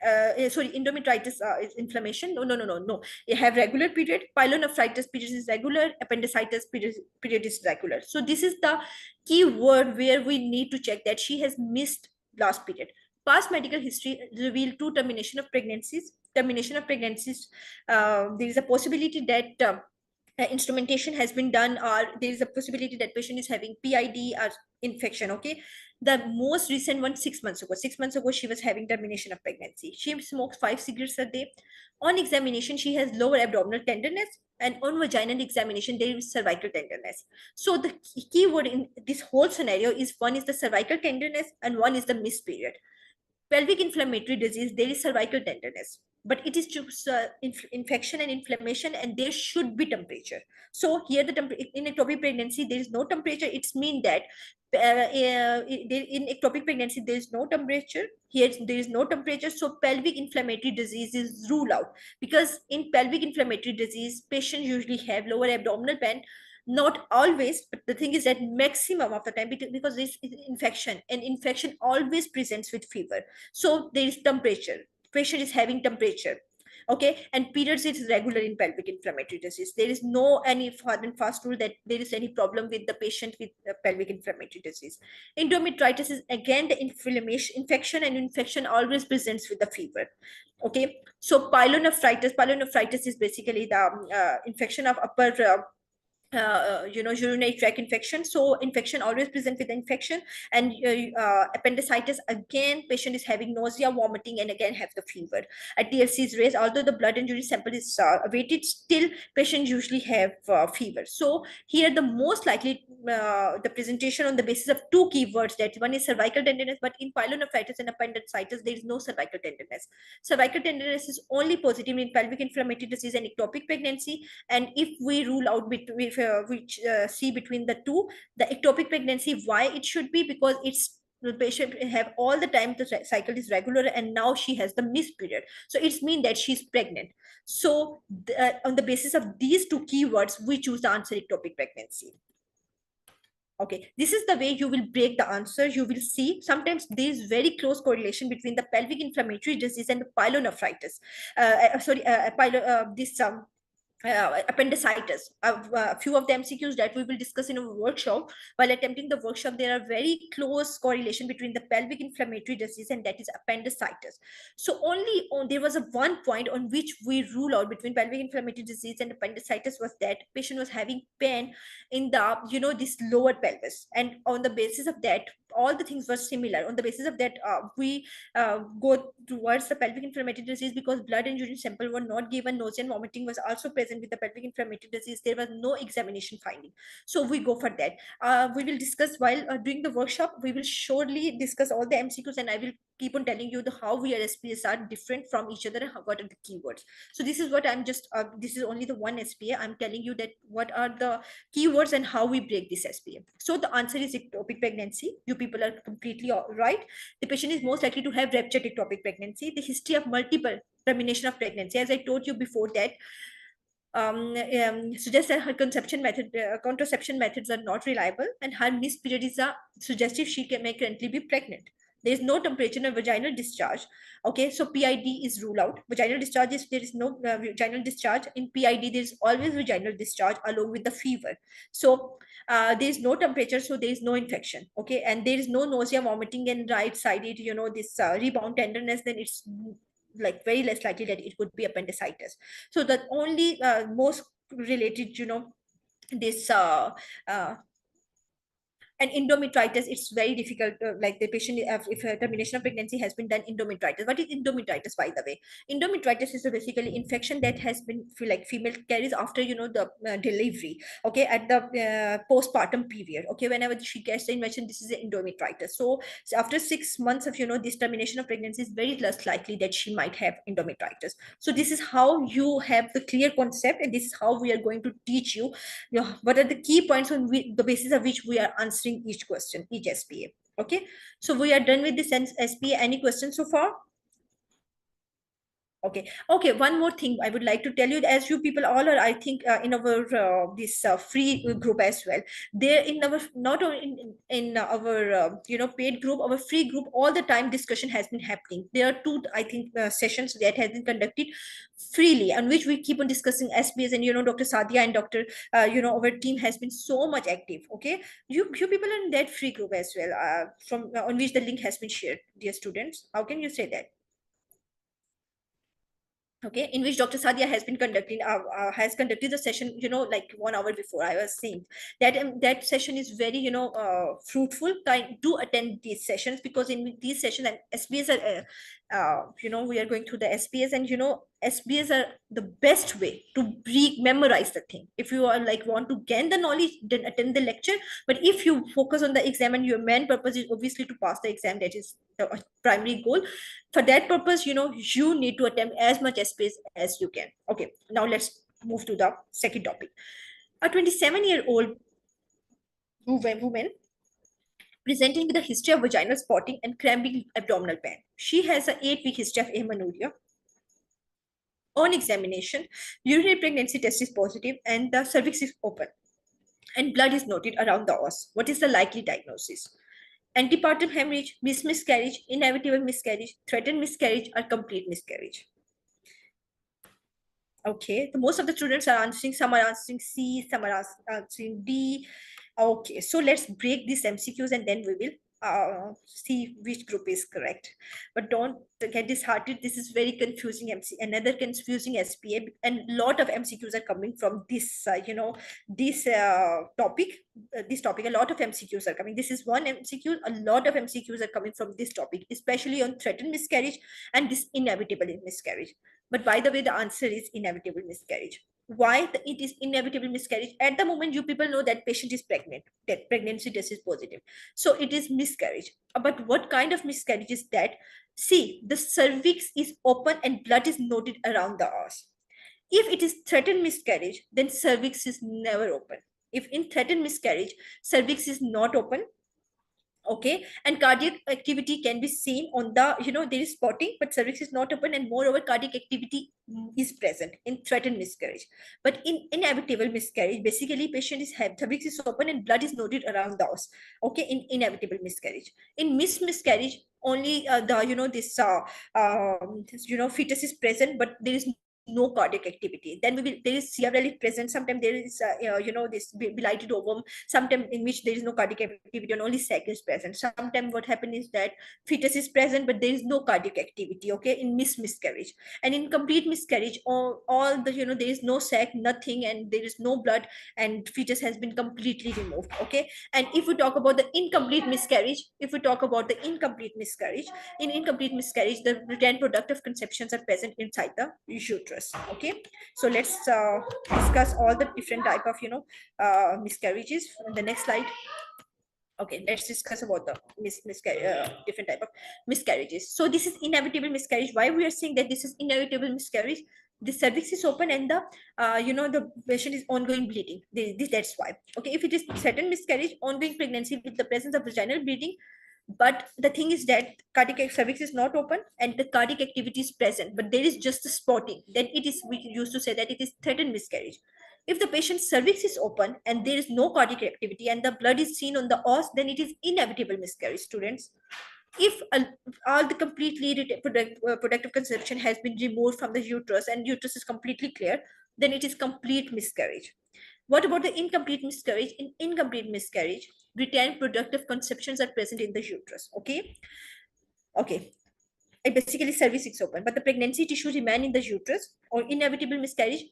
is inflammation. No. You have regular period. Pyelonephritis period is regular. Appendicitis period is regular. So this is the key word where we need to check that she has missed last period. Past medical history reveal two termination of pregnancies. Termination of pregnancies. There is a possibility that instrumentation has been done, or there is a possibility that patient is having PID or infection. Okay, the most recent one 6 months ago. 6 months ago, she was having termination of pregnancy. She smokes 5 cigarettes a day. On examination, she has lower abdominal tenderness, and on vaginal examination, there is cervical tenderness. So the key word in this whole scenario is one is the cervical tenderness and one is the missed period. Pelvic inflammatory disease, there is cervical tenderness. but it is just infection and inflammation, and there should be temperature. So here in ectopic pregnancy there is no temperature. It's mean that in ectopic pregnancy there is no temperature. Here there is no temperature, so pelvic inflammatory disease is ruled out, because in pelvic inflammatory disease patients usually have lower abdominal pain. Not always, but the thing is that maximum of the time, because this is infection, and infection always presents with fever, so there is temperature. Patient is having temperature, okay, and periods is regular in pelvic inflammatory disease. There is no any hard and fast rule that there is any problem with the patient with pelvic inflammatory disease. Endometritis is again the infection, and infection always presents with the fever. Okay, so pyelonephritis is basically the infection of upper urinary tract infection. So infection always present with infection. And appendicitis, again patient is having nausea, vomiting, and again have the fever. A TLC is raised, although the blood and urine sample is awaited, still patients usually have fever. So here the most likely the presentation on the basis of two keywords, that one is cervical tenderness, but in pyelonephritis and appendicitis there is no cervical tenderness. Cervical tenderness is only positive in pelvic inflammatory disease and ectopic pregnancy. And if we rule out between which see between the two, the ectopic pregnancy, why it should be, because it's the patient have all the time the cycle is regular, and now she has the missed period, so it's mean that she's pregnant. So on the basis of these two keywords we choose the answer ectopic pregnancy. Okay, this is the way you will break the answer. You will see sometimes there is very close correlation between the pelvic inflammatory disease and the pyelonephritis. This appendicitis. A few of the MCQs that we will discuss in our workshop. While attempting the workshop, there are very close correlation between the pelvic inflammatory disease and that is appendicitis. So only there was a one point on which we rule out between pelvic inflammatory disease and appendicitis was that patient was having pain in the this lower pelvis, and on the basis of that all the things were similar. On the basis of that we go towards the pelvic inflammatory disease, because blood and urine sample were not given. Nausea and vomiting was also present with the pelvic inflammatory disease. There was no examination finding, so we go for that. We will discuss while doing the workshop. We will surely discuss all the MCQs, and I will keep on telling you the how we are SPAs are different from each other and what are the keywords. So this is what I'm just this is only the one SPA. I'm telling you that what are the keywords and how we break this SPA. So the answer is ectopic pregnancy. You people are completely right. The patient is most likely to have ruptured ectopic pregnancy. The history of multiple termination of pregnancy, as I told you before, that suggests that her contraception methods are not reliable, and her missed period is suggestive she may currently be pregnant. There is no temperature or vaginal discharge. Okay, so PID is ruled out. Vaginal discharge is there is no vaginal discharge. In PID, there is always vaginal discharge along with the fever. So there is no temperature, so there is no infection. Okay, and there is no nausea, vomiting, and right-sided, this rebound tenderness. Then it's like very less likely that it could be appendicitis. So the only most related, this and endometritis, it's very difficult. Like the patient, if a termination of pregnancy has been done, endometritis. What is endometritis, by the way? Endometritis is a basically infection that has been like female carries after the delivery. Okay, at the postpartum period. Okay, whenever she gets the infection, this is endometritis. So after 6 months of this termination of pregnancy, is very less likely that she might have endometritis. So this is how you have the clear concept, and this is how we are going to teach you, what are the key points on the basis of which we are answering each question, each SPA. Okay, so we are done with this SPA. Any questions so far? Okay, one more thing I would like to tell you, as you people all are, I think, in our this free group as well. There in our, not only in our paid group, our free group, all the time discussion has been happening. There are two, I think, sessions that has been conducted freely, on which we keep on discussing SBs. And Dr. Sadia and Dr. Our team has been so much active. Okay, you people are in that free group as well, from on which the link has been shared, dear students. How can you say that? Okay, in which Dr. Sadia has conducted the session, like 1 hour before. I was saying that that session is very, fruitful. Do attend these sessions, because in these sessions, and SBs are we are going through the SBS, and SBS are the best way to memorize the thing. If you are like want to gain the knowledge, then attend the lecture. But if you focus on the exam and your main purpose is obviously to pass the exam, that is the primary goal. For that purpose, you need to attempt as much SBS as you can. Okay, now let's move to the second topic. A 27-year-old woman presenting with a history of vaginal spotting and cramping abdominal pain. She has an 8-week history of amenorrhea. On examination, urinary pregnancy test is positive and the cervix is open and blood is noted around the os. What is the likely diagnosis? Antepartum hemorrhage, miscarriage, inevitable miscarriage, threatened miscarriage, or complete miscarriage. Okay, the most of the students are answering, some are answering C, some are answering D. Okay, so let's break these MCQs and then we will see which group is correct. But don't get disheartened. This is very confusing another confusing SPA, and lot of MCQs are coming from this, this topic. This topic, a lot of MCQs are coming. This is one MCQ. A lot of MCQs are coming from this topic, especially on threatened miscarriage and this inevitable miscarriage. But by the way, the answer is inevitable miscarriage. Why it is inevitable miscarriage? At the moment, you people know that patient is pregnant, that pregnancy test is positive. So it is miscarriage. But what kind of miscarriage is that? See, the cervix is open and blood is noted around the os. If it is threatened miscarriage, then cervix is never open. If in threatened miscarriage, cervix is not open, okay, and cardiac activity can be seen on the, there is spotting, but cervix is not open, and moreover cardiac activity is present in threatened miscarriage. But in inevitable miscarriage, basically patient is cervix is open and blood is noted around the os. Okay, in inevitable miscarriage. In miscarriage, only fetus is present, but there is no cardiac activity. Then there is CRL present. Sometimes there is this belated ovum, sometimes in which there is no cardiac activity and only sac is present. Sometimes what happens is that fetus is present but there is no cardiac activity, okay, in miscarriage. And in complete miscarriage, all the there is no sac, nothing, and there is no blood, and fetus has been completely removed, okay. And if we talk about the incomplete miscarriage, in incomplete miscarriage, the retained productive conceptions are present inside the uterus, okay. So let's discuss all the different type of miscarriages on the next slide. Okay, let's discuss about the different type of miscarriages. So this is inevitable miscarriage. Why we are saying that this is inevitable miscarriage? The cervix is open and the the patient is ongoing bleeding. That's why. Okay, if it is threatened miscarriage, ongoing pregnancy with the presence of vaginal bleeding, but the thing is that cardiac cervix is not open and the cardiac activity is present, but there is just a spotting, then it is, we used to say that it is threatened miscarriage. If the patient's cervix is open and there is no cardiac activity and the blood is seen on the os, then it is inevitable miscarriage, students. If all the completely productive conception has been removed from the uterus and uterus is completely clear, then it is complete miscarriage. What about the incomplete miscarriage? In incomplete miscarriage, retained productive conceptions are present in the uterus, okay. Okay, basically cervix is open, but the pregnancy tissue remain in the uterus. Or inevitable miscarriage,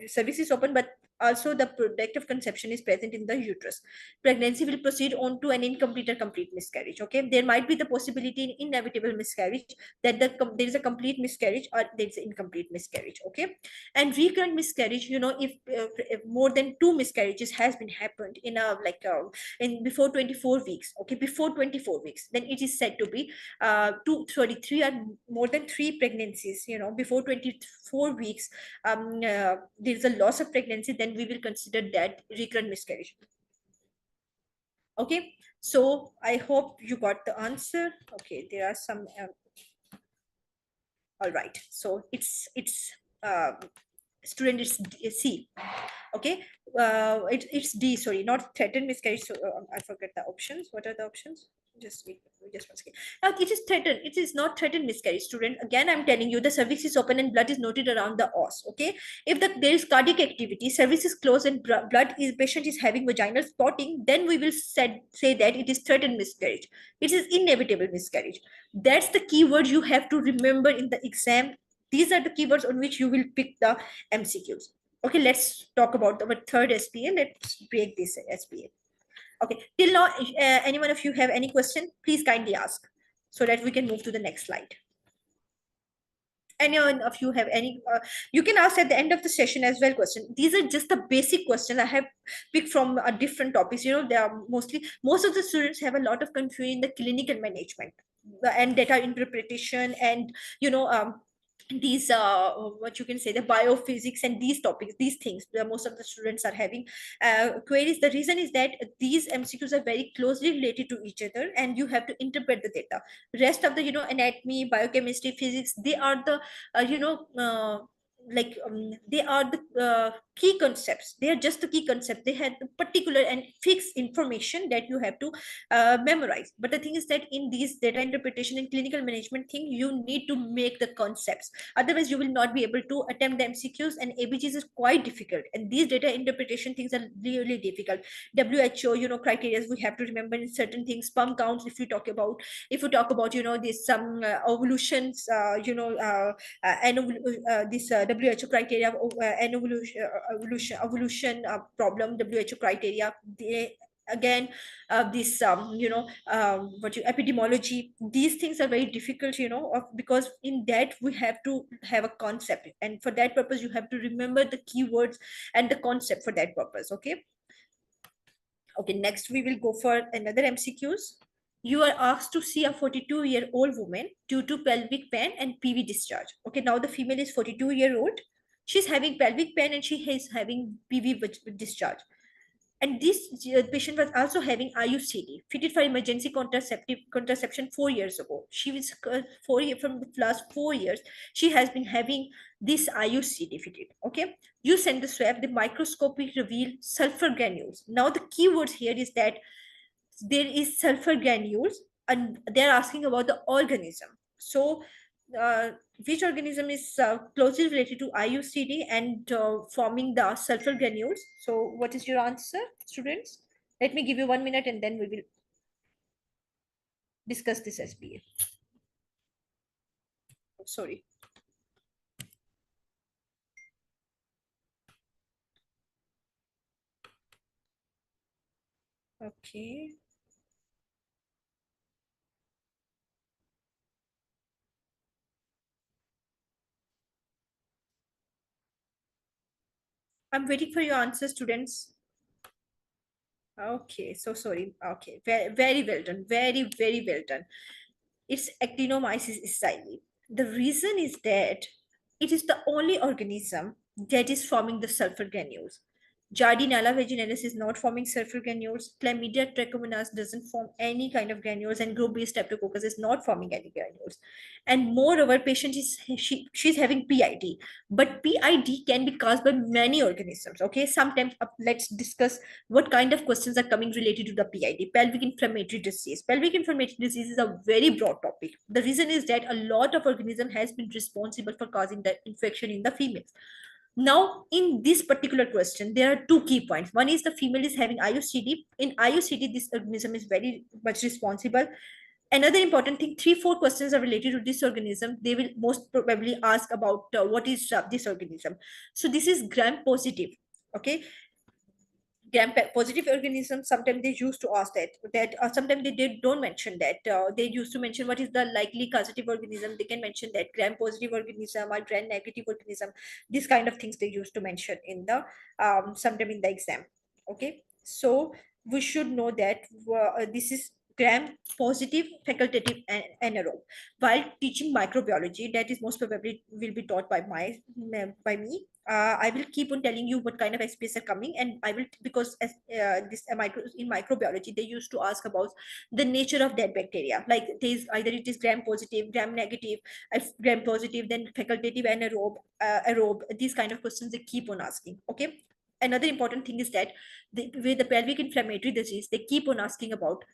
cervix is open, but also the productive conception is present in the uterus. Pregnancy will proceed on to an incomplete or complete miscarriage, okay. There might be the possibility in inevitable miscarriage that there is a complete miscarriage or there is an incomplete miscarriage, okay. And recurrent miscarriage, if more than 2 miscarriages has been happened in in before 24 weeks, okay, before 24 weeks, then it is said to be 3 or more than 3 pregnancies, before 24 weeks, there is a loss of pregnancy, then we will consider that recurrent miscarriage. Okay, so I hope you got the answer. Okay, there are some all right, so it's student is C. Okay, it's D, sorry, not threatened miscarriage. So I forget the options. What are the options? Just one second. Now it is threatened. It is not threatened miscarriage, student. Again, I'm telling you, the cervix is open and blood is noted around the os. Okay, if there is cardiac activity, cervix is closed and patient is having vaginal spotting, then we will say that it is threatened miscarriage. It is inevitable miscarriage. That's the keyword you have to remember in the exam. These are the keywords on which you will pick the MCQs. Okay, let's talk about our third SPA. Let's break this SPA. Okay, till now, any one of you have any question? Please kindly ask. so that we can move to the next slide. Anyone of you have any, you can ask at the end of the session as well question. These are just the basic questions I have picked from different topics. You know, they are mostly, most of the students have a lot of confusion in the clinical management and data interpretation, and you know, these what you can say, the biophysics and these topics, these things, most of the students are having queries. The reason is that these MCQs are very closely related to each other, and you have to interpret the data. Rest of the, you know, anatomy, biochemistry, physics, they are the they are the key concepts. They are just the key concept. They had the particular and fixed information that you have to memorize. But the thing is that in these data interpretation and clinical management thing, you need to make the concepts. Otherwise, you will not be able to attempt the MCQs, and ABGs is quite difficult. And these data interpretation things are really difficult. WHO, you know, criteria we have to remember in certain things. Sperm counts, if you talk about, you know, this some evolutions, this WHO criteria, an evolution problem, WHO criteria. They, again, this what you epidemiology, these things are very difficult, you know, because in that we have to have a concept, and for that purpose you have to remember the keywords and the concept for that purpose. Okay. Okay, next we will go for another MCQs. You are asked to see a 42-year-old woman due to pelvic pain and PV discharge. Okay, now the female is 42-year-old. She's having pelvic pain and she is having PV discharge. And this patient was also having IUCD, fitted for emergency contraception 4 years ago. She was from the last 4 years. She has been having this IUCD fitted. Okay, you send the swab. The microscopy reveal sulfur granules. Now the keywords here is that there is sulfur granules, and they're asking about the organism. So uh, which organism is closely related to IUCD and forming the sulfur granules? So what is your answer, students? Let me give you 1 minute and then we will discuss this SBA. Oh, sorry. Okay. I'm waiting for your answer, students. Okay, so sorry. Okay, very, very well done. Very, very well done. It's actinomyces style. The reason is that it is the only organism that is forming the sulfur granules. Jardinella vaginalis is not forming sulfur granules. Chlamydia trachomonas doesn't form any kind of granules, and group-based streptococcus is not forming any granules. And moreover, patient is she's having PID, but PID can be caused by many organisms. Okay, sometimes let's discuss what kind of questions are coming related to the PID, pelvic inflammatory disease. Pelvic inflammatory disease is a very broad topic. The reason is that a lot of organism has been responsible for causing the infection in the females. Now, in this particular question, there are two key points. One is the female is having IUCD. In IUCD, this organism is very much responsible. Another important thing, 3-4 questions are related to this organism. They will most probably ask about what is this organism. So this is gram positive. Okay, gram positive organisms, sometimes they used to ask that sometimes don't mention that. They used to mention what is the likely causative organism. They can mention that gram positive organism or gram negative organism. These kind of things they used to mention in the sometime in the exam. Okay, so we should know that this is gram positive facultative and anaerobe. While teaching microbiology, that is most probably will be taught by me. I will keep on telling you what kind of SPS are coming, and I will, because as in microbiology they used to ask about the nature of that bacteria. Like it is gram positive, gram negative. If gram positive, then facultative, anaerobe, aerobe. These kind of questions they keep on asking. Okay. Another important thing is that with the pelvic inflammatory disease, they keep on asking about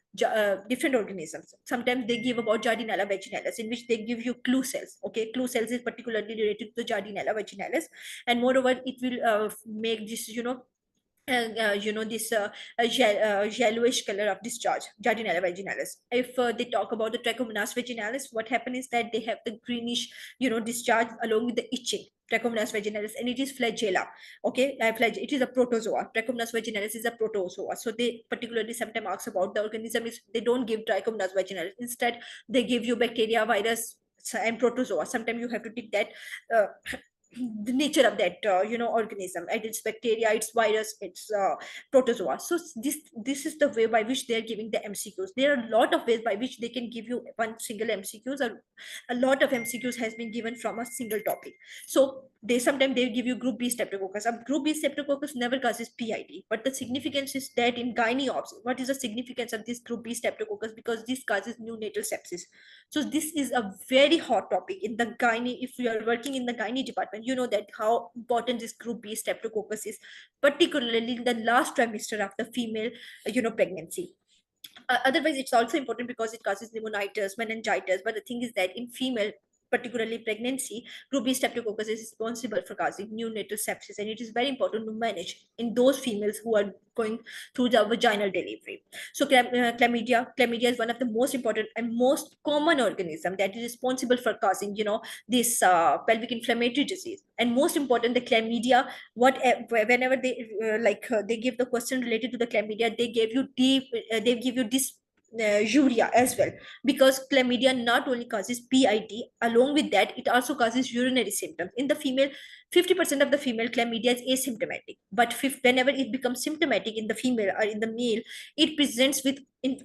different organisms. Sometimes they give about Jardinella vaginalis, in which they give you clue cells. Okay, clue cells is particularly related to the Jardinella vaginalis, and moreover, it will make this, this yellowish color of discharge, jardinella vaginalis. If they talk about the Trichomonas vaginalis, what happens is that they have the greenish, discharge along with the itching. Trichomonas vaginalis, and it is flagella. Okay, it is a protozoa. Trichomonas vaginalis is a protozoa. So they particularly sometimes ask about the organism. Is they don't give Trichomonas vaginalis. Instead, they give you bacteria, virus, and protozoa. Sometimes you have to take that. Uh, the nature of that organism, and it's bacteria, it's virus, it's protozoa. So this is the way by which they are giving the MCQs. There are a lot of ways by which they can give you one single MCQs, or a lot of MCQs has been given from a single topic. So they sometimes they give you group B streptococcus. A group B streptococcus never causes PID, but the significance is that in gynae ops, what is the significance of this group B streptococcus? Because this causes neonatal sepsis. So this is a very hot topic in the gynae. If you are working in the gynae department, you know that how important this group B streptococcus is, particularly in the last trimester of the female, pregnancy. Otherwise, it's also important because it causes pneumonitis, meningitis. But the thing is that in female, particularly pregnancy, group B streptococcus is responsible for causing neonatal sepsis, and it is very important to manage in those females who are going through the vaginal delivery. So chlamydia is one of the most important and most common organism that is responsible for causing, this pelvic inflammatory disease. And most important, the chlamydia, whenever they give the question related to the chlamydia, they give you this urea as well, because chlamydia not only causes PID, along with that it also causes urinary symptoms in the female. 50% of the female chlamydia is asymptomatic, but whenever it becomes symptomatic in the female or in the male, it presents with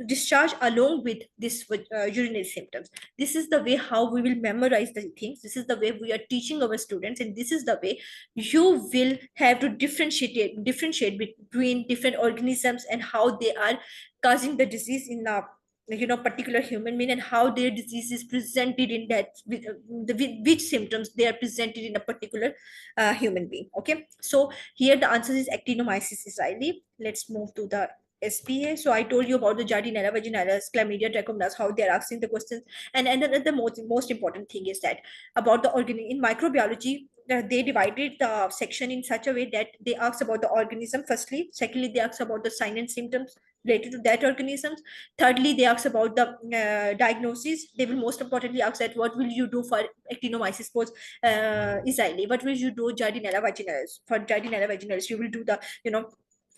discharge along with this urinary symptoms. This is the way how we will memorize the things. This is the way we are teaching our students, and this is the way you will have to differentiate between different organisms and how they are causing the disease in a particular human being, and how their disease is presented in that which symptoms they are presented in a particular human being. Okay, so here the answer is actinomyces israeli. Let's move to the SPA. So I told you about the Jardinella vaginalis, chlamydia, trichomonas, how they're asking the questions. And the most important thing is that about the organ in microbiology, they divided the section in such a way that they ask about the organism firstly, secondly they ask about the sign and symptoms related to that organisms, thirdly they ask about the diagnosis. They will most importantly ask that what will you do for actinomyces israeli, what will you do Jardinella vaginalis. For Jardinella vaginalis, you will do the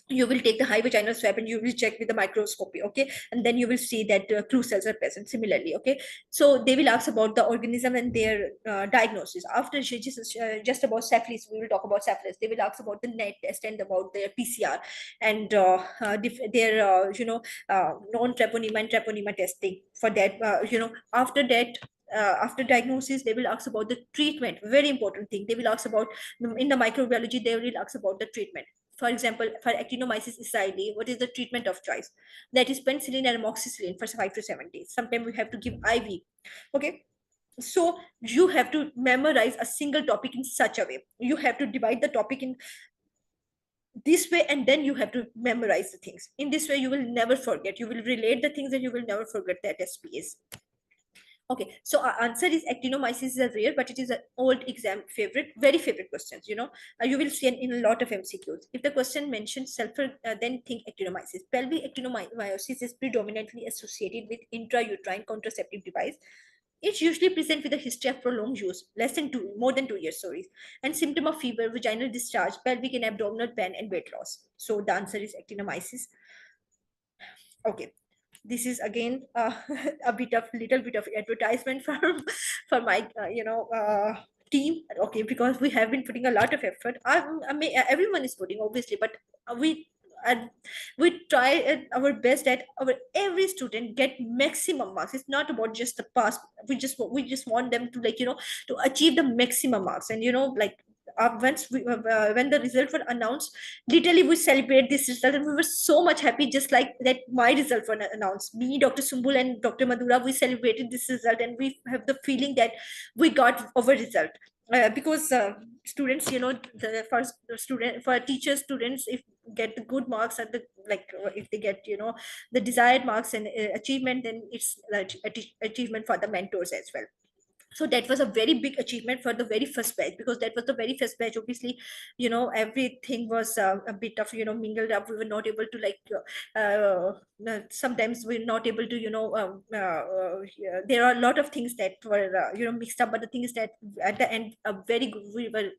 you will take the high vaginal swab and you will check with the microscopy. Okay, and then you will see that clue cells are present similarly. Okay, so they will ask about the organism and their diagnosis. After just about syphilis, we will talk about syphilis. They will ask about the net test and about their PCR and their non-treponema and treponema testing. For that, after that, after diagnosis, they will ask about the treatment. Very important thing, they will ask about in the microbiology, they will ask about the treatment. For example, for actinomyces israeli, what is the treatment of choice? That is penicillin and amoxicillin for 5 to 7 days. Sometimes we have to give IV. Okay, so you have to memorize a single topic in such a way. You have to divide the topic in this way, and then you have to memorize the things. In this way, you will never forget. You will relate the things and you will never forget that SPAs. Okay, so our answer is actinomyces is a rare, but it is an old exam favorite, very favorite questions. You will see in a lot of MCQs. If the question mentions sulfur, then think actinomyces. Pelvic actinomyosis is predominantly associated with intrauterine contraceptive device. It's usually present with a history of prolonged use, more than 2 years, sorry, and symptom of fever, vaginal discharge, pelvic and abdominal pain, and weight loss. So the answer is actinomyces. Okay, this is again a little bit of advertisement for my team. Okay, because we have been putting a lot of effort. I mean, everyone is putting obviously, but we and we try our best that our every student get maximum marks. It's not about just the pass. We just want them to to achieve the maximum marks. And when the results were announced, literally we celebrate this result, and we were so much happy, just like that my result were announced. Me, Dr. Sumbul, and Dr. Madura, we celebrated this result, and we have the feeling that we got our result. Because students, the first student for teachers, students, if get the good marks at the if they get the desired marks and achievement, then it's like achievement for the mentors as well. So that was a very big achievement for the very first batch, because that was the very first batch. Obviously, everything was a bit of mingled up. We were not able to sometimes we're not able to yeah, there are a lot of things that were mixed up, but the thing is that at the end, a very good, we were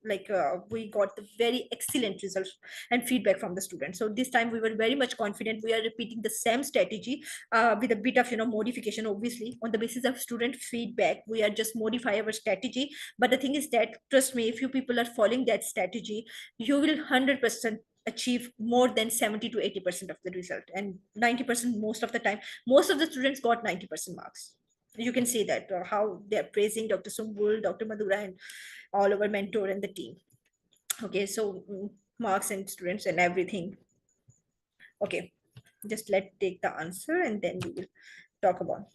we got the very excellent results and feedback from the students. So this time we were very much confident. We are repeating the same strategy with a bit of modification. Obviously, on the basis of student feedback, we are just modify our strategy. But the thing is that, trust me, if you people are following that strategy, you will 100% achieve more than 70 to 80% of the result, and 90% most of the time. Most of the students got 90% marks. You can see that how they're praising Dr. Sumbul, Dr. Madura, and all our mentor and the team. Okay, so marks and students and everything. Okay, just let take the answer and then we will talk about.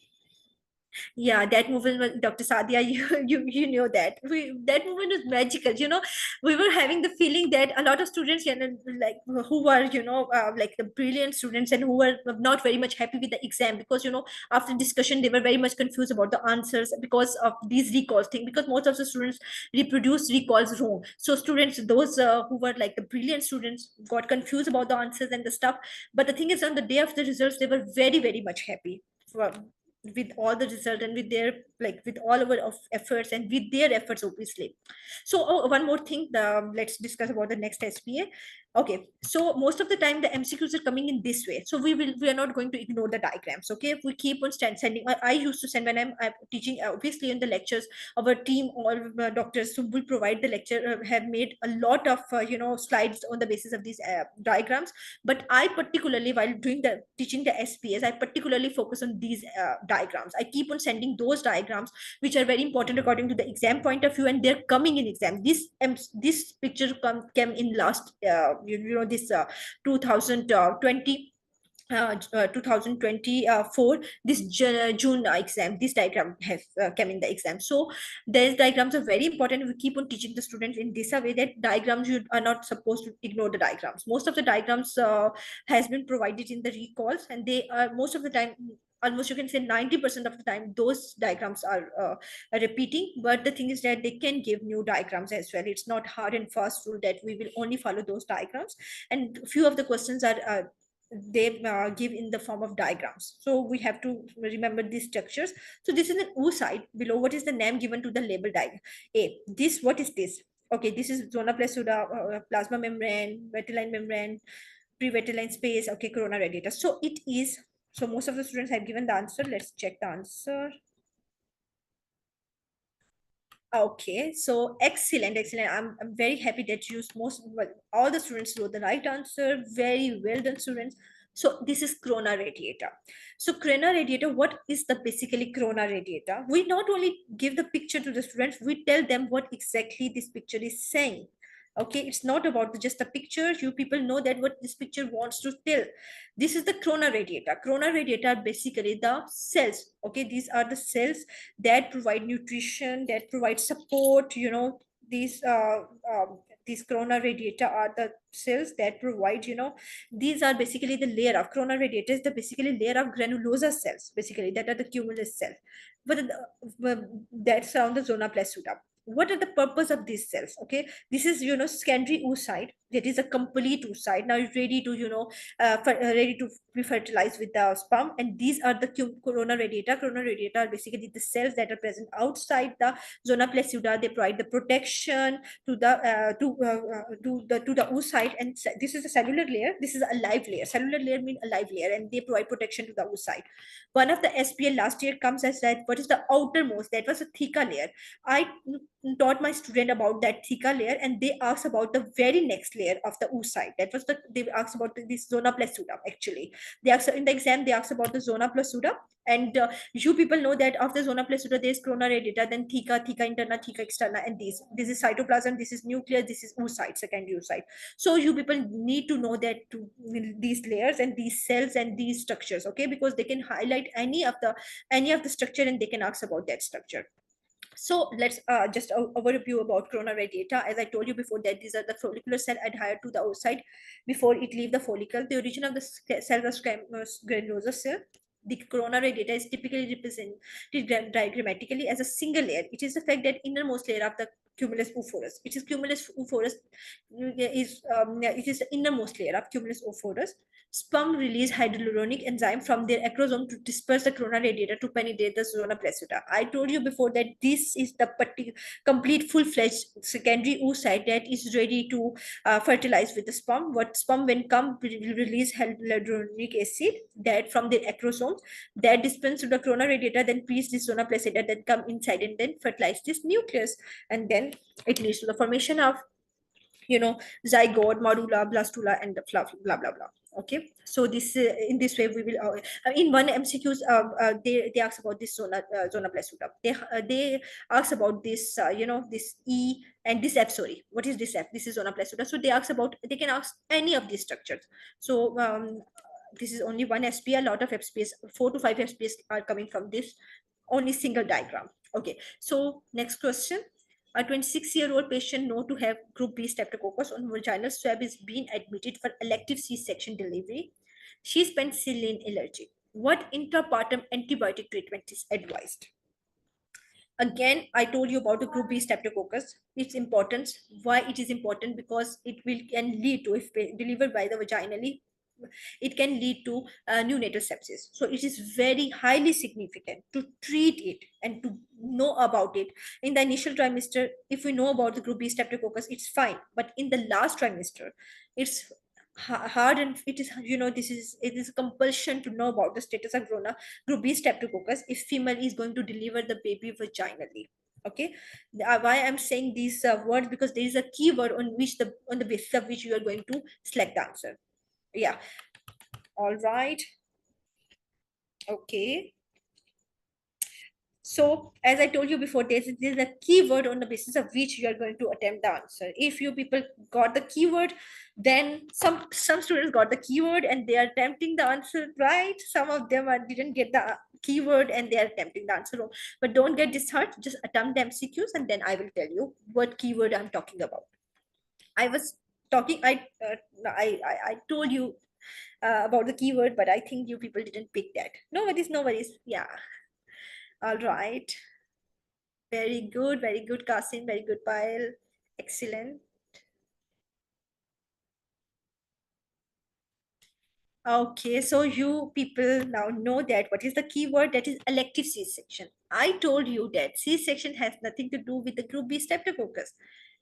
Yeah, that movement was Dr. Sadia. You know that that movement was magical. We were having the feeling that a lot of students, like who were like the brilliant students and who were not very much happy with the exam, because after discussion they were very much confused about the answers because of these recalls thing, because most of the students reproduced recalls wrong. So students, those who were like the brilliant students, got confused about the answers and the stuff. But the thing is, on the day of the results, they were very very much happy with all the result, and with their with all our of efforts and with their efforts, obviously. So one more thing, let's discuss about the next SPA. Okay, so most of the time the MCQs are coming in this way, so we are not going to ignore the diagrams. Okay, we keep on sending. I used to send when I'm teaching, obviously in the lectures, our team, all doctors who will provide the lecture have made a lot of slides on the basis of these diagrams. But I particularly, while doing the teaching the SPAs, I particularly focus on these diagrams. I keep on sending those diagrams which are very important according to the exam point of view, and they're coming in exam. This picture came in last this 2020 2024, this June exam. This diagram has come in the exam. So these diagrams are very important. We keep on teaching the students in this way, that diagrams, you are not supposed to ignore the diagrams. Most of the diagrams has been provided in the recalls, and they are most of the time, almost you can say 90% of the time, those diagrams are repeating. But the thing is that they can give new diagrams as well. It's not hard and fast rule that we will only follow those diagrams. And few of the questions are they give in the form of diagrams, so we have to remember these structures. So this is an O side. Below, what is the name given to the label diagram? This, what is this? Okay, this is zona plasuda, plasma membrane, vitelline membrane, pre-vitelline space. Okay, corona radiator. So it is. So most of the students have given the answer. Let's check the answer. Okay, so excellent, excellent. I'm very happy that you most, well, all the students wrote the right answer. Very well done, students. So this is corona radiator. So corona radiator, what is the basically corona radiator? We not only give the picture to the students, we tell them what exactly this picture is saying. Okay, it's not about just the picture. You people know that what this picture wants to tell. This is the corona radiata. Corona radiata are basically the cells. Okay, these are the cells that provide nutrition, that provide support. These these corona radiata are the cells that provide. These are basically the layer of corona radiata is the basically layer of granulosa cells. Basically, that are the cumulus cells, but that surround the zona plasuta. What are the purpose of these cells? Okay, this is secondary oocyte, that is a complete oocyte. Now it's ready to ready to be fertilized with the sperm, and these are the corona radiata. Corona radiata are basically the cells that are present outside the zona plasuda. They provide the protection to the to the oocyte, and this is a cellular layer. This is a live layer. Cellular layer means a live layer, and they provide protection to the oocyte. One of the SPL last year comes as that, what is the outermost? That was a theca layer. I taught my student about that theca layer, and they asked about the very next layer of the oocyte. That was they asked about this zona plasuda. Actually, they asked in the exam, they asked about the zona plasuda. And you people know that after zona plasuda there is corona radiata, then theca, theca interna, theca externa, and this is cytoplasm, this is nucleus, this is oocyte, secondary oocyte. So you people need to know that these layers and these cells and these structures. Okay, because they can highlight any of the structure, and they can ask about that structure. So let's just overview about corona radiata. As I told you before, that these are the follicular cell adhered to the oocyte before it leave the follicle. The origin of the cell was granulosa cell. The coronary data is typically represented diagrammatically as a single layer. It is the fact that innermost layer of the cumulus oophorus. It is cumulus oophorus it is the innermost layer of cumulus oophorus. Sperm release hyaluronic enzyme from their acrosome to disperse the coronary data to penetrate the zona pellucida. I told you before that this is the complete full-fledged secondary oocyte that is ready to fertilize with the sperm. What sperm when come will release hyaluronic acid that from the acrosomes that dispense to the coronary data, then reach the zona pellucida, then come inside and then fertilize this nucleus, and then it leads to the formation of zygote, morula, blastula, and the blah blah blah. Okay, so this in this way we will in one MCQs they ask about this zona pellucida. They ask about this this E and this F. Sorry, what is this F? This is zona pellucida. So they ask about, they can ask any of these structures. So this is only one SPA. A lot of SPAs, 4 to 5 SPAs are coming from this only single diagram. Okay, so next question. A 26-year-old patient known to have group B streptococcus on vaginal swab is being admitted for elective C-section delivery. She is penicillin allergic. What intrapartum antibiotic treatment is advised? Again, I told you about the group B streptococcus. Its importance. Why it is important? Because it can lead to, if delivered by the vaginally, it can lead to neonatal sepsis. So it is very highly significant to treat it and to know about it. In the initial trimester, if we know about the group B streptococcus, it's fine. But in the last trimester, it's hard, and it is, it is a compulsion to know about the status of group B streptococcus if female is going to deliver the baby vaginally. Okay, why I'm saying these words, because there is a keyword on which on the basis of which you are going to select the answer. Yeah, all right. Okay, so as I told you before, this is a keyword on the basis of which you are going to attempt the answer. If you people got the keyword, then some students got the keyword and they are attempting the answer right. Some of them didn't get the keyword and they are attempting the answer wrong. But don't get disheartened, just attempt the MCQs and then I will tell you what keyword I'm talking about. I was talking, I told you about the keyword, but I think you people didn't pick that. No worries, no worries. Yeah. All right. Very good, Kasim. Very good, Pile. Excellent. Okay, so you people now know that what is the keyword, that is elective C-section. I told you that C-section has nothing to do with the group B streptococcus.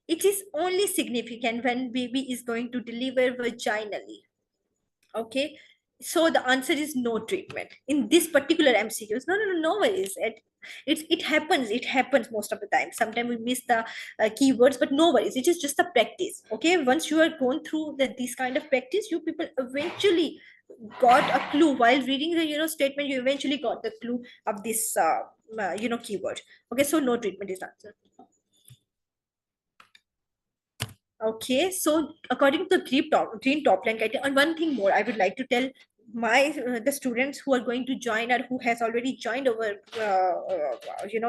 It is only significant when baby is going to deliver vaginally. Okay, so the answer is no treatment in this particular MCQs. No worries. It happens most of the time. Sometimes we miss the keywords, but no worries, it is just a practice. Okay, once you are going through this kind of practice, you people eventually got a clue while reading the statement. You eventually got the clue of this keyword. Okay, so no treatment is the answer. Okay, so according to the green top line criteria, and one thing more, I would like to tell the students who are going to join or who has already joined our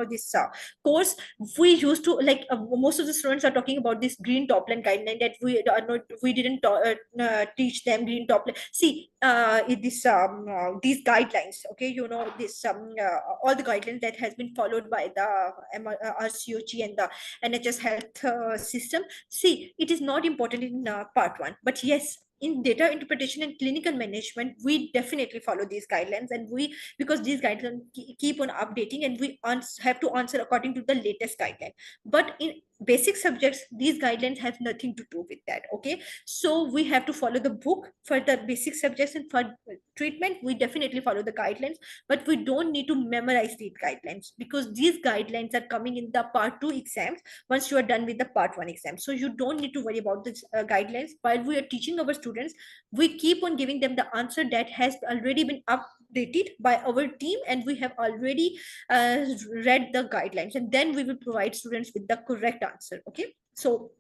this course. We used to like most of the students are talking about this green top line guideline that we didn't teach them green top line. See, these guidelines. Okay, this all the guidelines that has been followed by the RCOG and the NHS health system. See, it is not important in part one, but yes, in data interpretation and clinical management, we definitely follow these guidelines, and because these guidelines keep on updating, and we have to answer according to the latest guideline. But in basic subjects, these guidelines have nothing to do with that. Okay, so we have to follow the book for the basic subjects, and for treatment, we definitely follow the guidelines, but we don't need to memorize these guidelines because these guidelines are coming in the part 2 exams once you are done with the part 1 exam. So you don't need to worry about the guidelines. While we are teaching our students, we keep on giving them the answer that has already been updated by our team, and we have already read the guidelines, and then we will provide students with the correct answer. Okay, so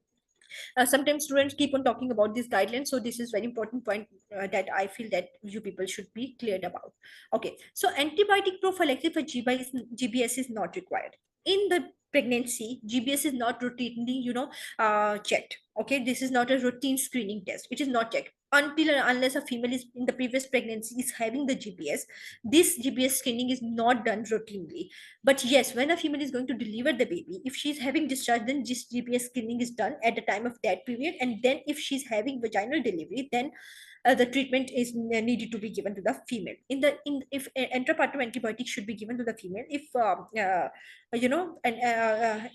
sometimes students keep on talking about these guidelines, so this is very important point that I feel that you people should be cleared about. Okay, so antibiotic prophylaxis for GBS is not required in the pregnancy. GBS is not routinely checked. Okay, this is not a routine screening test, it is not checked. until and unless a female is in the previous pregnancy is having the GBS, this GBS screening is not done routinely. But yes, when a female is going to deliver the baby, if she's having discharge, then this GBS screening is done at the time of that period. And then if she's having vaginal delivery, then the treatment is needed to be given to the female. In if intrapartum antibiotic should be given to the female, if an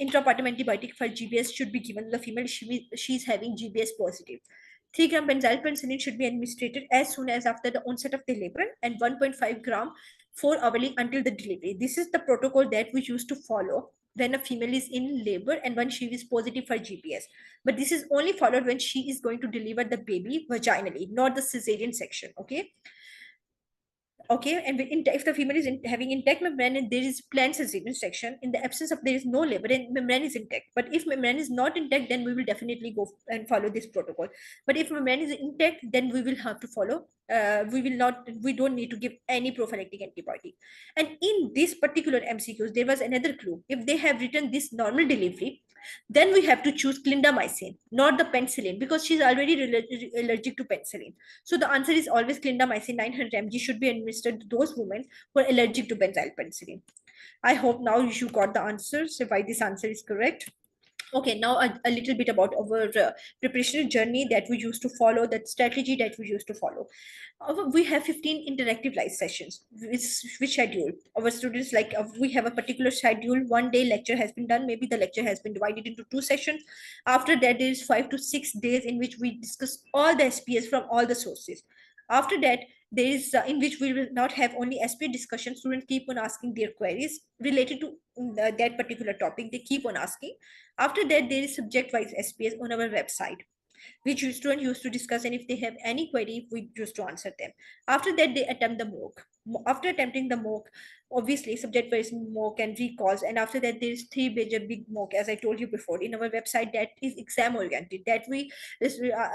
intrapartum antibiotic for GBS should be given to the female, she's having GBS positive. 3 gram benzyl penicillin should be administered as soon as after the onset of the labor, and 1.5 gram 4 hourly until the delivery. This is the protocol that we used to follow when a female is in labor and when she is positive for GBS. But this is only followed when she is going to deliver the baby vaginally, not the cesarean section. Okay, and if the female is having intact membrane and there is planned cesarean section, in the absence of there is no labor and membrane is intact. But if membrane is not intact, then we will definitely go and follow this protocol. But if membrane is intact, then we will have to follow. We don't need to give any prophylactic antibiotic. And in this particular MCQs, there was another clue. If they have written this normal delivery, then we have to choose clindamycin, not the penicillin, because she's already allergic to penicillin. So the answer is always clindamycin 900 mg should be administered to those women who are allergic to benzyl penicillin. I hope now you got the answers, why this answer is correct. Okay, now a little bit about our preparation journey that we used to follow, that strategy that we used to follow. We have 15 interactive live sessions. Which schedule? Our students, like we have a particular schedule. One day lecture has been done. Maybe the lecture has been divided into 2 sessions. After that, there is 5 to 6 days in which we discuss all the SPS from all the sources. After that, there is in which we will not have only SPA discussion. Students keep on asking their queries related to that particular topic. They keep on asking. After that, there is subject-wise SPS on our website, which students used to discuss, and if they have any query, we used to answer them. After that, they attempt the mock. After attempting the mock, obviously subject-wise mock and recalls, and after that, there is 3 major big mock, as I told you before, in our website that is exam-oriented, that we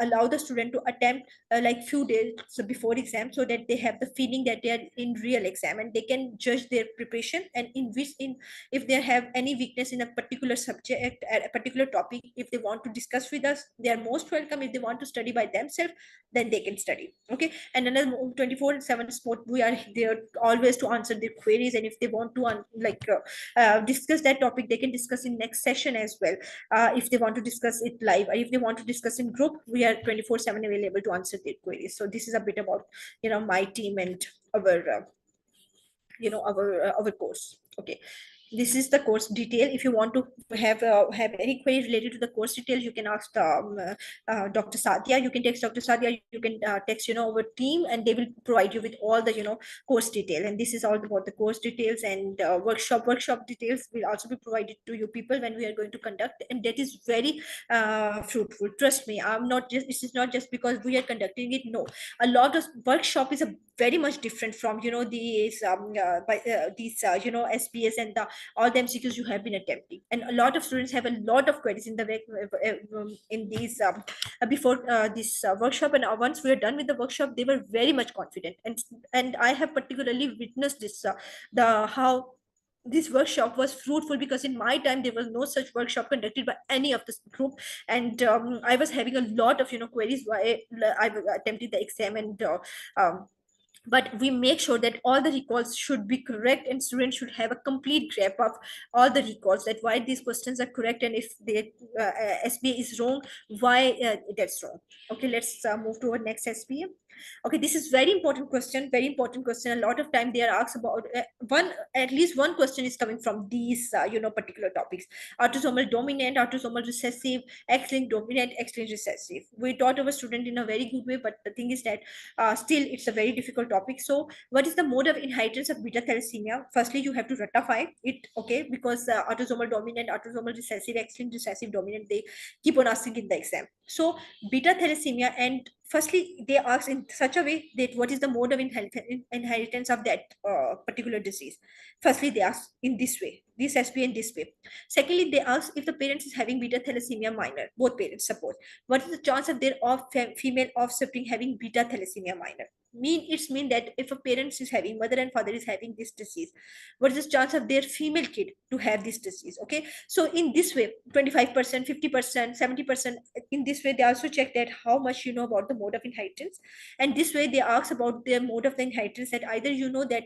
allow the student to attempt like few days before exam, so that they have the feeling that they are in real exam and they can judge their preparation, and if they have any weakness in a particular subject, a particular topic, if they want to discuss with us, they are most welcome. If they want to study by themselves, then they can study. Okay, and another 24/7 support, we are there always to answer their queries, and if they want to discuss that topic, they can discuss in next session as well. If they want to discuss it live, or if they want to discuss in group, we are 24/7 available to answer their queries. So this is a bit about my team and our our course. Okay, this is the course detail. If you want to have any query related to the course details, you can ask Dr. Sadia. You can text Dr. Sadia. You can text our team, and they will provide you with all the course detail. And this is all about the course details, and workshop details will also be provided to you people when we are going to conduct, and that is very fruitful. Trust me, this is not just because we are conducting it. No, a lot of workshop is a very much different from these SPS and all the MCQs you have been attempting. And a lot of students have a lot of queries in these before this workshop, and once we are done with the workshop, they were very much confident. And I have particularly witnessed this how this workshop was fruitful, because in my time there was no such workshop conducted by any of this group, and I was having a lot of queries why I attempted the exam, and but we make sure that all the recalls should be correct, and students should have a complete grasp of all the recalls, that why these questions are correct, and if the SBA is wrong, why that's wrong. Okay, let's move to our next SBA. Okay, this is very important question, very important question. A lot of time they are asked about at least one question is coming from these particular topics: autosomal dominant, autosomal recessive, X-linked dominant, X-linked recessive. We taught our student in a very good way, but the thing is that still it's a very difficult topic. So what is the mode of inheritance of beta thalassemia? Firstly, you have to ratify it, okay, because autosomal dominant, autosomal recessive, X-linked recessive, dominant, they keep on asking in the exam. So beta thalassemia, and firstly they ask in such a way that what is the mode of inheritance of that particular disease. Firstly they ask in this way, this SPA in this way. Secondly, they ask if the parents is having beta thalassemia minor, both parents suppose, what is the chance of their female offspring having beta thalassemia minor. mean that if a parent is having, mother and father is having this disease, what is the chance of their female kid to have this disease? Okay, so in this way, 25%, 50%, 70%, in this way they also check that how much you know about the mode of inheritance. And this way they ask about their mode of the inheritance, that either you know that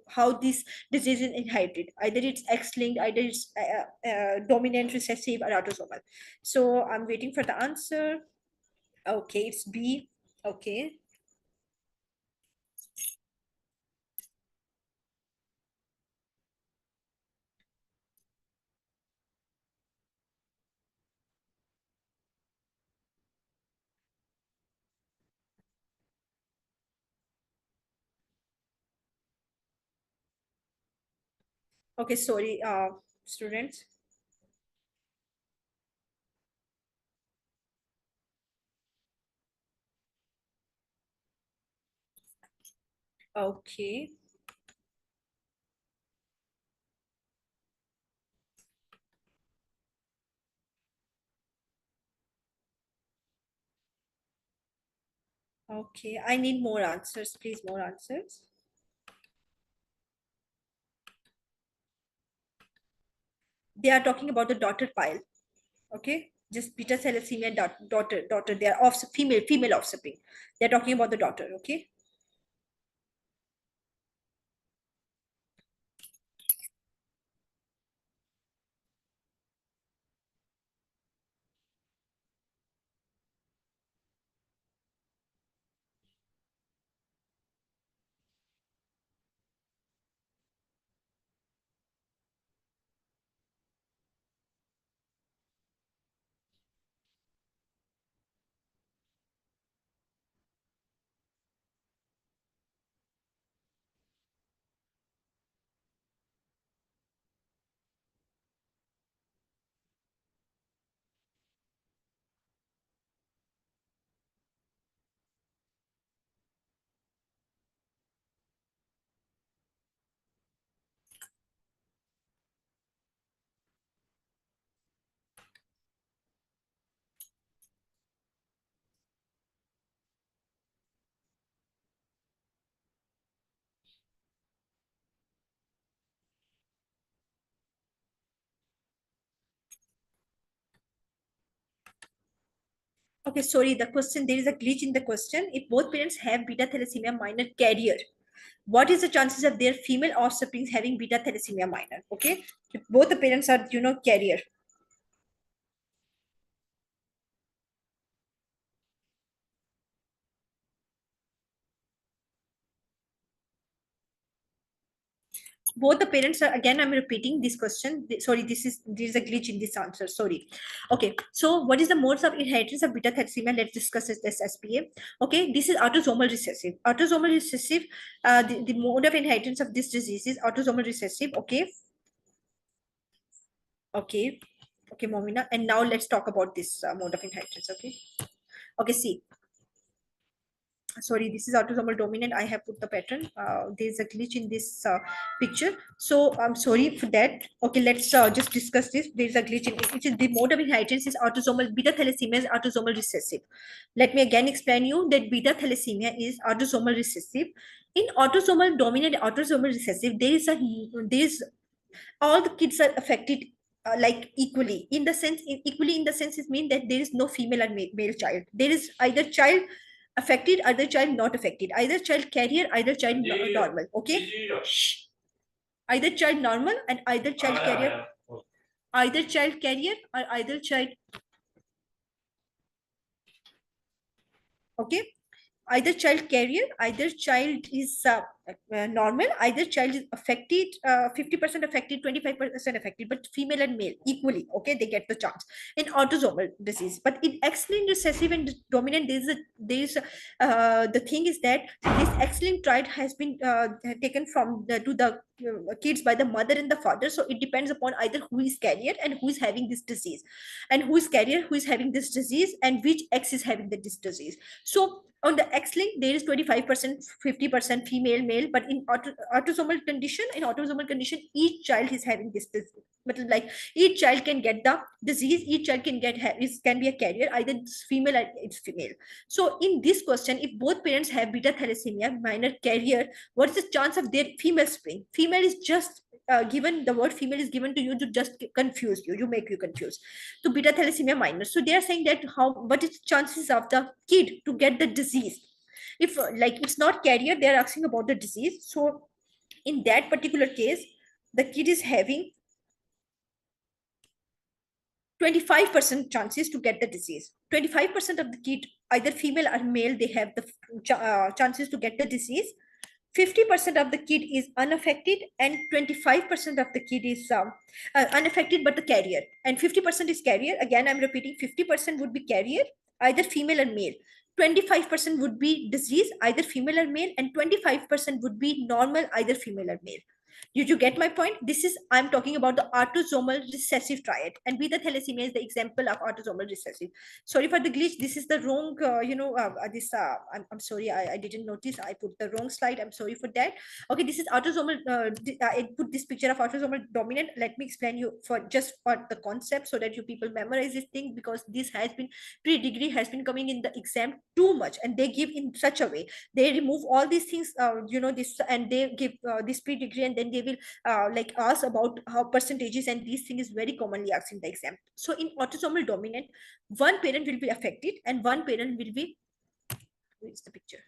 how this disease is inherited, either it's X-linked, either it's dominant, recessive, or autosomal. So I'm waiting for the answer. Okay, it's B. Okay. Okay, sorry, students. Okay. Okay, I need more answers, please, more answers. They are talking about the daughter pile. Okay, just beta thalassemia daughter. They are female offspring. They're talking about the daughter. Okay. Okay, sorry, the question, there is a glitch in the question. If both parents have beta thalassemia minor carrier, what is the chances of their female offspring having beta thalassemia minor? Okay, if both the parents are, carrier. Both the parents are, again I'm repeating this question, sorry, this is a glitch in this answer, sorry. Okay, so what is the modes of inheritance of beta thalassemia? Let's discuss this SPA. Okay, this is autosomal recessive. Autosomal recessive, the mode of inheritance of this disease is autosomal recessive. Okay. Okay. Okay, Momina, and now let's talk about this mode of inheritance. Okay. Okay, see, sorry, this is autosomal dominant. I have put the pattern. There's a glitch in this picture, so I'm sorry for that. Okay, let's just discuss this. There's a glitch in it, which is the mode of inheritance is autosomal. Beta thalassemia is autosomal recessive. Let me again explain you that beta thalassemia is autosomal recessive. In autosomal dominant, autosomal recessive, there is all the kids are affected like equally, in the sense, equally in the sense is mean that there is no female and male child. There is either child affected, either child not affected, either child carrier, either child normal. Okay. Shh. Either child normal and either child carrier, either child carrier or either child. Okay, either child carrier, either child is normal, either child is affected, 50% affected, 25% affected, but female and male equally. Okay, they get the chance in autosomal disease. But in X-linked recessive and dominant, the thing is that this X-linked trait has been taken from to the kids by the mother and the father. So it depends upon either who is carrier and who is having this disease, and who is carrier, who is having this disease, and which X is having this disease. So On the X-linked, there is 25%, 50% female, male, but in autosomal condition, each child is having this. But like each child can get the disease, each child can can be a carrier, either it's female or it's female. So in this question, if both parents have beta thalassemia minor carrier, what is the chance of their female spring? Female is just given, the word female is given to you to just confuse you, make you confused. So beta thalassemia minor. So they are saying that what is the chances of the kid to get the disease? If like it's not carrier, they are asking about the disease. So in that particular case, the kid is having 25% chances to get the disease. 25% of the kid, either female or male, they have the chances to get the disease. 50% of the kid is unaffected, and 25% of the kid is unaffected but the carrier, and 50% is carrier. Again, I'm repeating, 50% would be carrier, either female or male. 25% would be disease, either female or male, and 25% would be normal, either female or male. Did you get my point? This is, I'm talking about the autosomal recessive triad, and beta thalassemia is the example of autosomal recessive. Sorry for the glitch. This is the wrong, I'm sorry, I didn't notice. I put the wrong slide. I'm sorry for that. Okay, this is autosomal. I put this picture of autosomal dominant. Let me explain you for the concept so that you people memorize this thing, because this has been pre-degree has been coming in the exam too much, and they give in such a way. They remove all these things, this, and they give this pre-degree, and then they will like ask about how percentages, and these things is very commonly asked in the exam. So in autosomal dominant, one parent will be affected and one parent will be, where's the picture?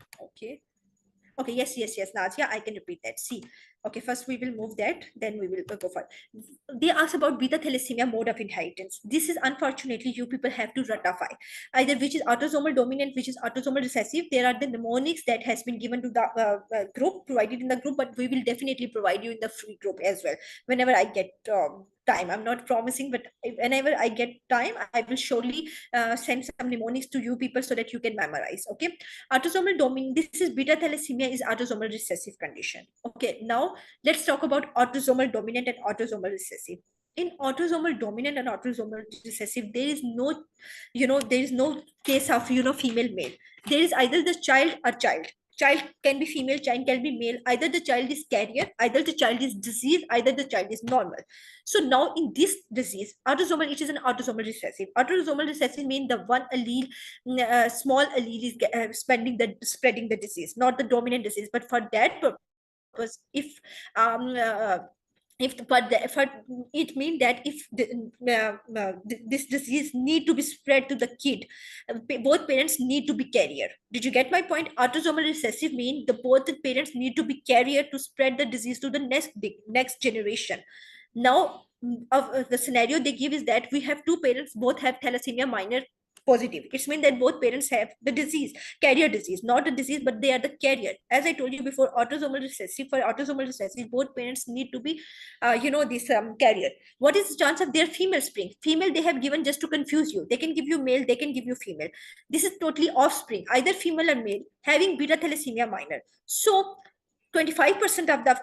Okay, yes, Nadia, I can repeat that. See, okay, first we will move that, then we will go for it. They ask about beta thalassemia mode of inheritance. This is, unfortunately, you people have to ratify either which is autosomal dominant, which is autosomal recessive. There are the mnemonics that has been given to the group, provided in the group, but we will definitely provide you in the free group as well whenever I get time. I'm not promising, but whenever I get time, I will surely send some mnemonics to you people so that you can memorize. Okay, autosomal dominant, this is beta thalassemia is autosomal recessive condition. Okay, now let's talk about autosomal dominant and autosomal recessive. In autosomal dominant and autosomal recessive, there is no, there is no case of, female male. There is either the child or child. Child can be female, child can be male. Either the child is carrier, either the child is disease, either the child is normal. So now in this disease, autosomal, it is an autosomal recessive. Autosomal recessive means the one allele, small allele is spreading the disease, not the dominant disease. But for that purpose, for it means that if this disease need to be spread to the kid, both parents need to be carrier. Did you get my point? Autosomal recessive means the both the parents need to be carrier to spread the disease to the next generation. Now the scenario they give is that we have two parents, both have thalassemia minor positive. It means that both parents have the disease, carrier disease, not a disease, but they are the carrier. As I told you before, autosomal recessive, for autosomal recessive, both parents need to be, this carrier. What is the chance of their female spring? Female, they have given just to confuse you. They can give you male, they can give you female. This is totally offspring, either female or male, having beta thalassemia minor. So 25% of the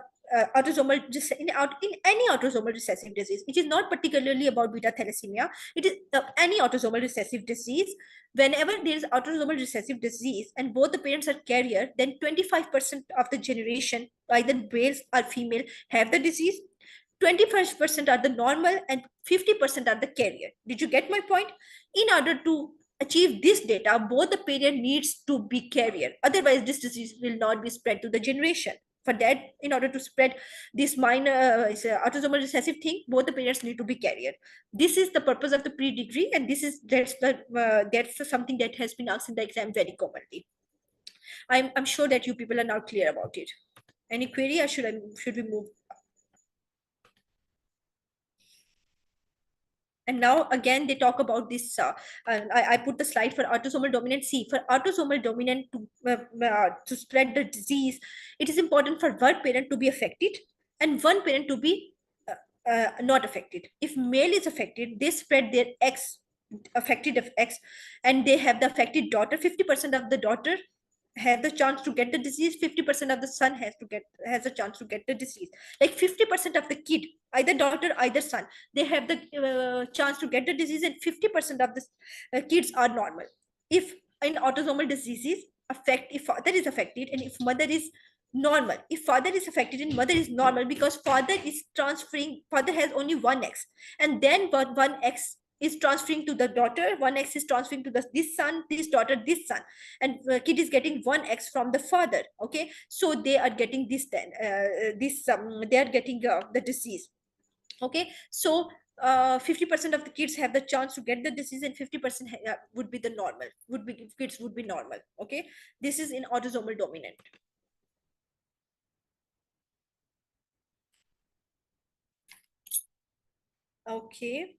autosomal in any autosomal recessive disease. It is not particularly about beta thalassemia. It is any autosomal recessive disease. Whenever there is autosomal recessive disease and both the parents are carrier, then 25% of the generation, either males or female, have the disease. 25% are the normal and 50% are the carrier. Did you get my point? In order to achieve this data, both the parent needs to be carrier. Otherwise, this disease will not be spread to the generation. For that, in order to spread this minor autosomal recessive thing, both the parents need to be carrier. This is the purpose of the pre-degree, and that's something that has been asked in the exam very commonly. I'm sure that you people are now clear about it. Any query, or should we move? And now again, they talk about this. I put the slide for autosomal dominant. See, for autosomal dominant to spread the disease, it is important for one parent to be affected and one parent to be not affected. If male is affected, they spread their X, affected of X, and they have the affected daughter. 50% of the daughter have the chance to get the disease. 50% of the son has a chance to get the disease. Like 50% of the kid, either daughter, either son, they have the chance to get the disease, and 50% of the kids are normal. If in autosomal diseases, affect if father is affected and if mother is normal. If father is affected and mother is normal, because father is transferring, father has only one x, and then one x is transferring to the daughter, one x is transferring to this son, this daughter, this son, and kid is getting one x from the father. Okay, so they are getting this, then this they are getting the disease. Okay, so 50% of the kids have the chance to get the disease, and 50% would be the normal, would be kids would be normal. Okay, this is in autosomal dominant. Okay.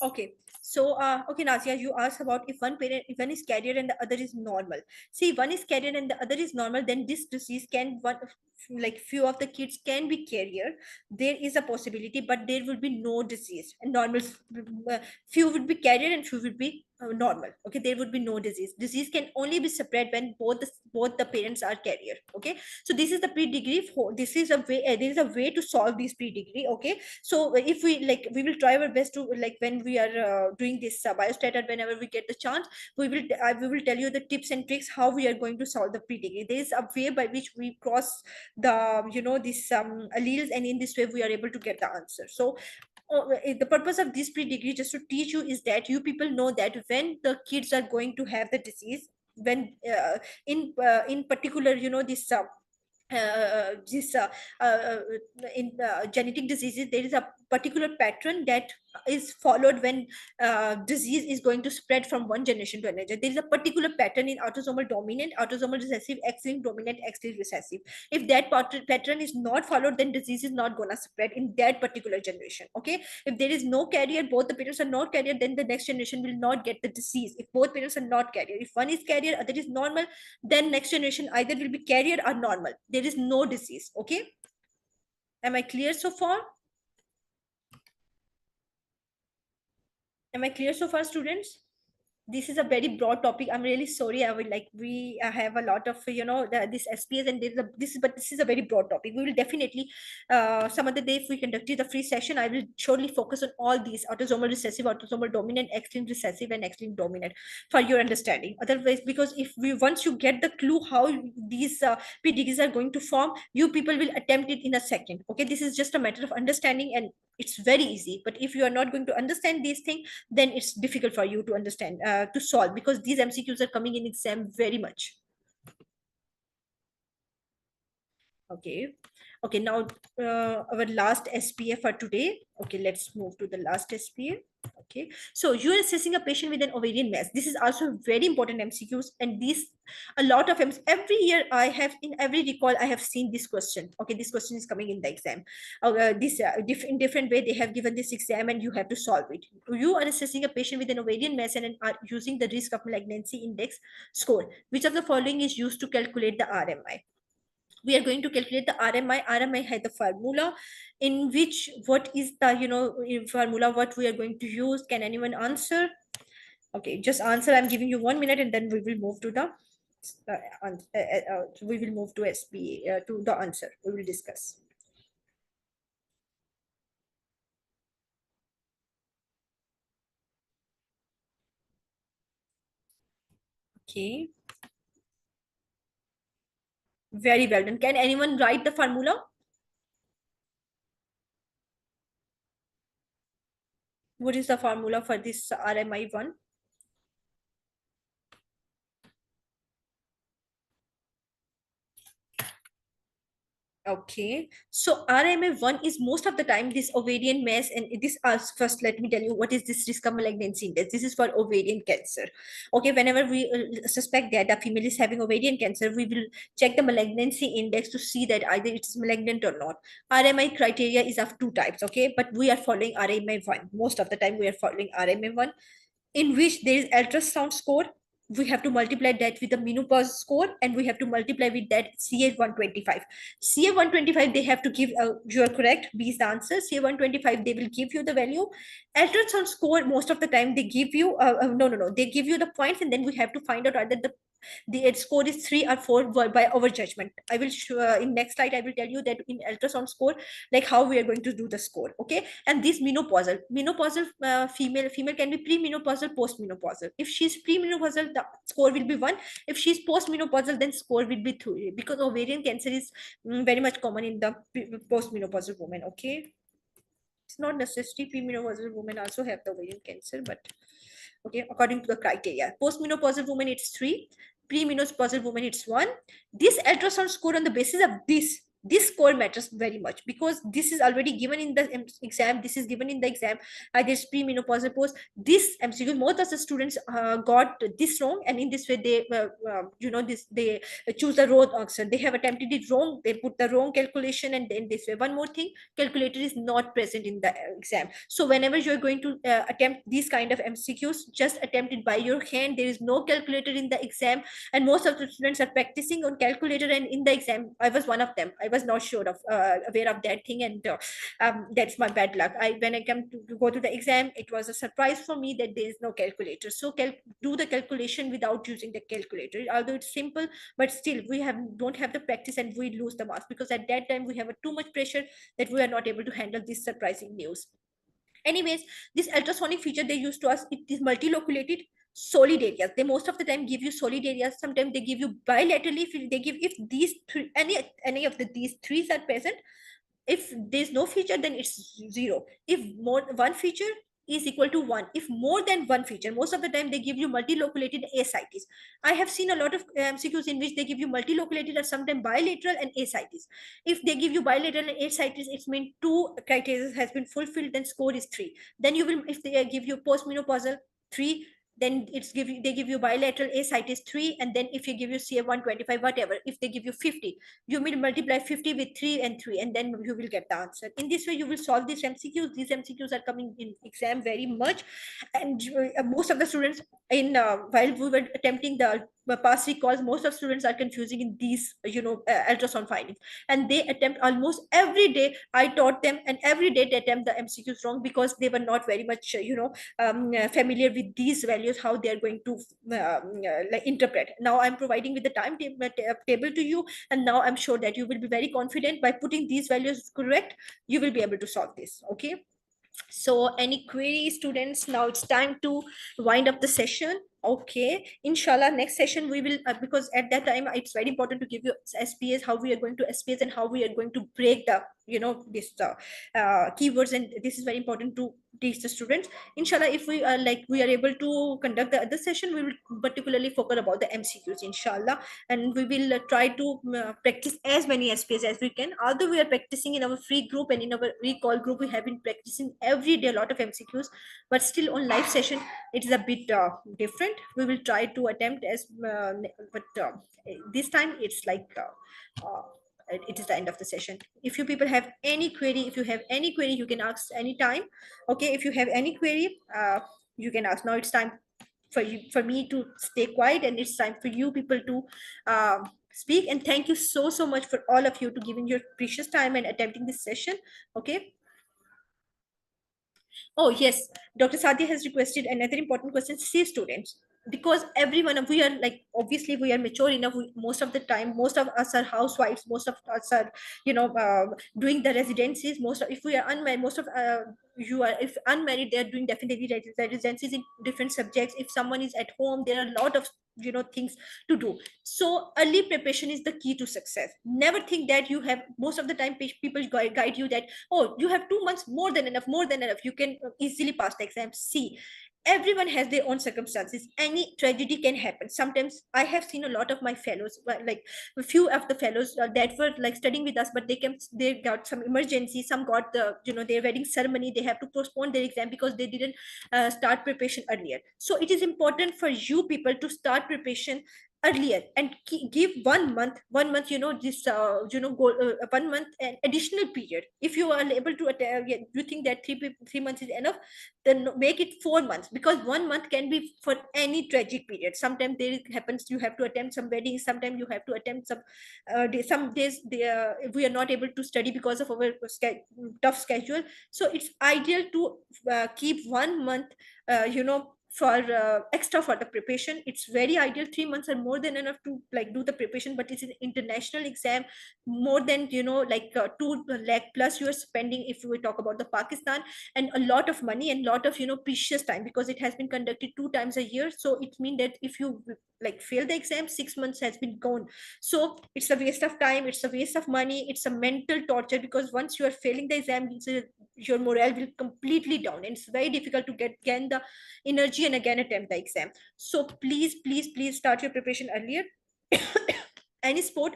Okay, so okay, Nasia, you asked about if one parent, if one is carrier and the other is normal. See, one is carrier and the other is normal, then this disease can one, like few of the kids can be carrier. There is a possibility, but there will be no disease. And normal, few would be carrier and few would be normal. Okay, there would be no disease. Disease can only be spread when both the parents are carrier. Okay, so this is the pre-degree. This is a way. There is a way to solve this pre-degree. Okay, so if we like, we will try our best to, like, when we are doing this biostat, whenever we get the chance, we will tell you the tips and tricks how we are going to solve the pre-degree. There is a way by which we cross the, this alleles, and in this way we are able to get the answer. So the purpose of this pre-degree, just to teach you, is that you people know that when the kids are going to have the disease, when in particular, this in genetic diseases, there is a particular pattern that is followed when disease is going to spread from one generation to another. There is a particular pattern in autosomal dominant, autosomal recessive, X-linked dominant, X-linked recessive. If that pattern is not followed, then disease is not going to spread in that particular generation. Okay, if there is no carrier, both the parents are not carrier, then the next generation will not get the disease. If both parents are not carrier, if one is carrier, other is normal, then next generation either will be carrier or normal. There is no disease. Okay, am I clear so far? Am I clear so far, students? This is a very broad topic. I'm really sorry. I would like, we have a lot of, this SPS, and there's a this is, but this is a very broad topic. We will definitely some other day, if we conduct the free session, I will surely focus on all these: autosomal recessive, autosomal dominant, X-linked recessive, and X-linked dominant, for your understanding. Otherwise, because if we, once you get the clue how these PDGs are going to form, you people will attempt it in a second. Okay, this is just a matter of understanding, and it's very easy. But if you are not going to understand these things, then it's difficult for you to understand, to solve, because these MCQs are coming in exam very much. Okay. Okay, now our last SPA for today. Okay, let's move to the last SPA. Okay, so you are assessing a patient with an ovarian mass. This is also very important MCQs, and these, a lot of every year I have, in every recall I have seen this question. Okay, this question is coming in the exam. This in different way they have given this exam, and you have to solve it. You are assessing a patient with an ovarian mass and are using the risk of malignancy index score. Which of the following is used to calculate the RMI? We are going to calculate the RMI. RMI has the formula, in which, what is the, formula what we are going to use? Can anyone answer? Okay, just answer. I'm giving you 1 minute, and then we will move to the we will move to SPA, to the answer. We will discuss. Okay, very well done. Can anyone write the formula? What is the formula for this RMI one? Okay, so RMA1 is most of the time this ovarian mass, and this first let me tell you what is this risk of malignancy index. This is for ovarian cancer. Okay, whenever we suspect that a female is having ovarian cancer, we will check the malignancy index to see that either it's malignant or not. RMI criteria is of two types, okay, but we are following RMA1. Most of the time we are following RMA1, in which there is ultrasound score. We have to multiply that with the menopause score, and we have to multiply with that CA125. CA125, they have to give, you are correct, B is the answer. CA125, they will give you the value. Ultrasound score, most of the time they give you, no, they give you the points, and then we have to find out either the score is 3 or 4 by our judgment. I will show, in next slide I will tell you that in ultrasound score, like how we are going to do the score. Okay, and this menopausal female can be premenopausal, postmenopausal. If she's premenopausal, the score will be 1. If she's postmenopausal, then score will be 3, because ovarian cancer is very much common in the postmenopausal women. Okay, it's not necessary premenopausal women also have the ovarian cancer, but okay, according to the criteria. Postmenopausal woman, it's 3. Premenopausal woman, it's 1. This ultrasound score, on the basis of this score matters very much, because this is already given in the exam. This is given in the exam, either it's premenopausal, post. This MCQ, most of the students got this wrong, and in this way they they choose the wrong answer. They have attempted it wrong, they put the wrong calculation, and then this way. One more thing, calculator is not present in the exam. So whenever you're going to attempt these kind of MCQs, just attempt it by your hand. There is no calculator in the exam, and most of the students are practicing on calculator, and in the exam I was one of them. I was not sure of aware of that thing, and that's my bad luck. When I come to go to the exam, it was a surprise for me that there is no calculator. So do the calculation without using the calculator, although it's simple, but still we don't have the practice, and we lose the marks, because at that time we have too much pressure that we are not able to handle this surprising news. Anyways, this ultrasonic feature they use to us, it is multiloculated solid areas. They most of the time give you solid areas. Sometimes they give you bilaterally. If they give, if these three, any of these threes are present, if there's no feature, then it's 0. If more one feature is equal to 1, if more than one feature, most of the time they give you multiloculated ascites. I have seen a lot of MCQs in which they give you multiloculated or sometimes bilateral and ascites. If they give you bilateral and ascites, it means 2 criteria has been fulfilled, then score is 3. Then you will, if they give you postmenopausal, 3, then they give you bilateral ascites 3, and then if you give you CA125, whatever, if they give you 50, you will multiply 50 with 3 and 3, and then you will get the answer. In this way you will solve these MCQs. These MCQs are coming in exam very much, and most of the students, in while we were attempting the past recalls, most of students are confusing in these ultrasound findings, and they attempt almost every day. I taught them, and every day they attempt the MCQs wrong, because they were not very much familiar with these values, how they are going to like interpret. Now I'm providing with the table to you, and now I'm sure that you will be very confident by putting these values correct. You will be able to solve this. Okay, so any queries, students? Now it's time to wind up the session. Okay, inshallah next session we will because at that time it's very important to give you SPAs, how we are going to SPAs, and how we are going to break the this keywords, and this is very important to teach the students. Inshallah, if we are we are able to conduct the other session, we will particularly focus about the MCQs, inshallah, and we will try to practice as many SPAs as we can. Although we are practicing in our free group and in our recall group, we have been practicing every day a lot of MCQs, but still on live session it is a bit different. We will try to attempt as but this time it's it is the end of the session. If you people have any query, you can ask anytime. Okay, if you have any query, you can ask. Now it's time for me to stay quiet, and it's time for you people to speak. And thank you so much for all of you to giving your precious time and attempting this session. Okay. Oh, yes. Dr. Sadia has requested another important question. See, students, because everyone of we are obviously we are mature enough. Most of the time, most of us are housewives. Most of us are, doing the residencies. If we are unmarried, most of you are, if unmarried, they are doing definitely residencies in different subjects. If someone is at home, there are a lot of things to do. So early preparation is the key to success. Never think that you have, most of the time people guide you that, oh, you have 2 months, more than enough, you can easily pass the exam. See, everyone has their own circumstances. Any tragedy can happen. Sometimes I have seen a lot of my fellows, like a few of the fellows that were like studying with us, but they got some emergency. Some got the, their wedding ceremony, they have to postpone their exam because they didn't start preparation earlier. So it is important for you people to start preparation earlier and give 1 month, 1 month, this go 1 month an additional period. If you are able to attend, you think that 3 months is enough, then make it 4 months, because 1 month can be for any tragic period. Sometimes there happens you have to attend some weddings, sometimes you have to attend some some days we are not able to study because of our tough schedule. So it's ideal to keep 1 month for extra for the preparation. It's very ideal. 3 months are more than enough to like do the preparation, but it's an international exam. More than 2 lakh plus you are spending if we talk about the Pakistan, and a lot of money and lot of precious time, because it has been conducted 2 times a year. So it means that if you like fail the exam, 6 months has been gone. So it's a waste of time, it's a waste of money, it's a mental torture, because once you are failing the exam, your morale will completely down, and it's very difficult to get again the energy and again attempt the exam. So please, please, please start your preparation earlier. Any sport,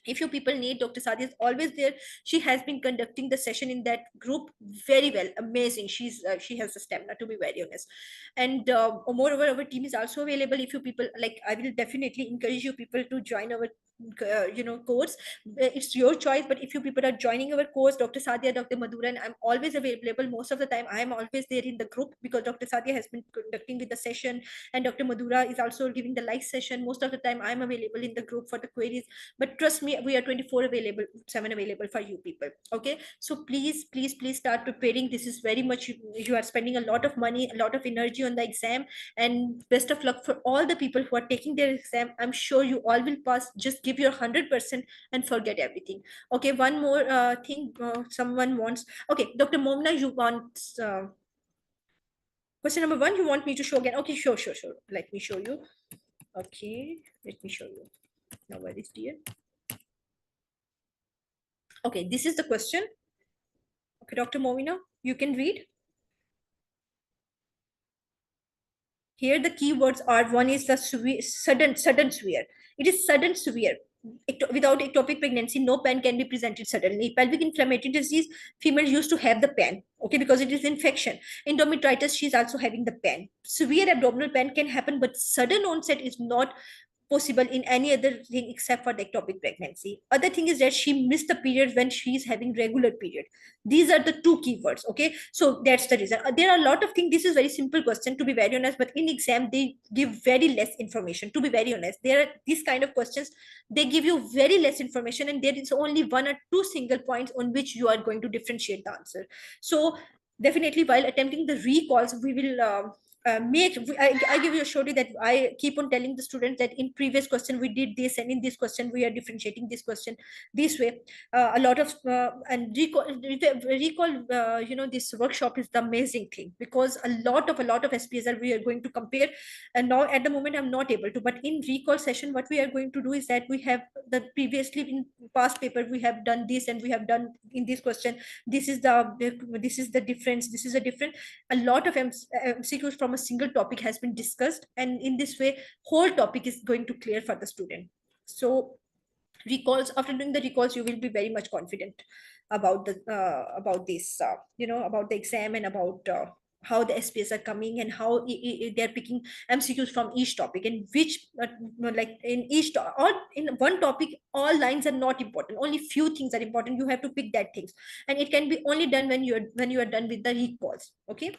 if you people need, Dr. Sadia is always there. She has been conducting the session in that group very well, amazing. She has the stamina, to be very honest. And moreover, our team is also available. If you people like, I will definitely encourage you people to join our course. It's your choice, but if you people are joining our course, Dr. Sadia, Dr. Madhura, and I'm always available. Most of the time I am always there in the group, because Dr. Sadia has been conducting with the session, and Dr. Madhura is also giving the live session. Most of the time I'm available in the group for the queries. But trust me, we are 24 available 7 available for you people. Okay, so please, please, please start preparing. This is very much, you are spending a lot of money, a lot of energy on the exam. And best of luck for all the people who are taking their exam. I'm sure you all will pass. Just give your 100% and forget everything. Okay, one more thing someone wants. Okay, Dr. Momna, you want question number 1, you want me to show again? Okay, sure, sure, sure, let me show you. Okay, let me show you. Now where is dear? Okay, this is the question. Okay, Dr. Movina, you can read. Here the keywords are, one is the sudden severe. It is sudden severe. Without ectopic pregnancy, no pain can be presented suddenly. Pelvic inflammatory disease, female used to have the pain, okay, because it is infection. Endometritis, she's also having the pain. Severe abdominal pain can happen, but sudden onset is not possible in any other thing except for the ectopic pregnancy. Other thing is that she missed the period when she is having regular period. These are the two keywords. Okay, so that's the reason. There are a lot of things. This is very simple question, to be very honest, but in exam they give very less information, to be very honest. There are these kind of questions, they give you very less information, and there is only one or two single points on which you are going to differentiate the answer. So definitely while attempting the recalls, we will I give you a surety that I keep on telling the students that in previous question we did this, and in this question we are differentiating this question this way. A lot of and recall this workshop is the amazing thing, because a lot of SPs are we are going to compare. And now at the moment I'm not able to, but in recall session what we are going to do is that we have the previously in past paper we have done this, and we have done in this question, this is the difference, this is a different. A lot of MCQs from a single topic has been discussed, and in this way whole topic is going to clear for the student. So recalls, after doing the recalls you will be very much confident about this about the exam, and about how the SPS are coming, and how they're picking MCQs from each topic, and which like in all in one topic all lines are not important, only few things are important. You have to pick that things, and it can be only done when you are done with the recalls. Okay,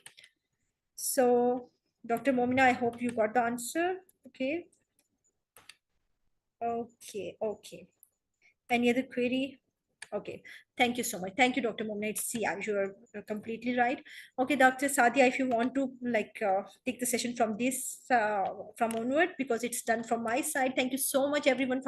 so Dr. Momina, I hope you got the answer. Okay, okay. Any other query? Okay, thank you so much. Thank you, Dr. Momina. It's yeah, you're completely right. Okay, Dr. Sadia, if you want to like take the session from this from onward, because it's done from my side. Thank you so much, everyone, for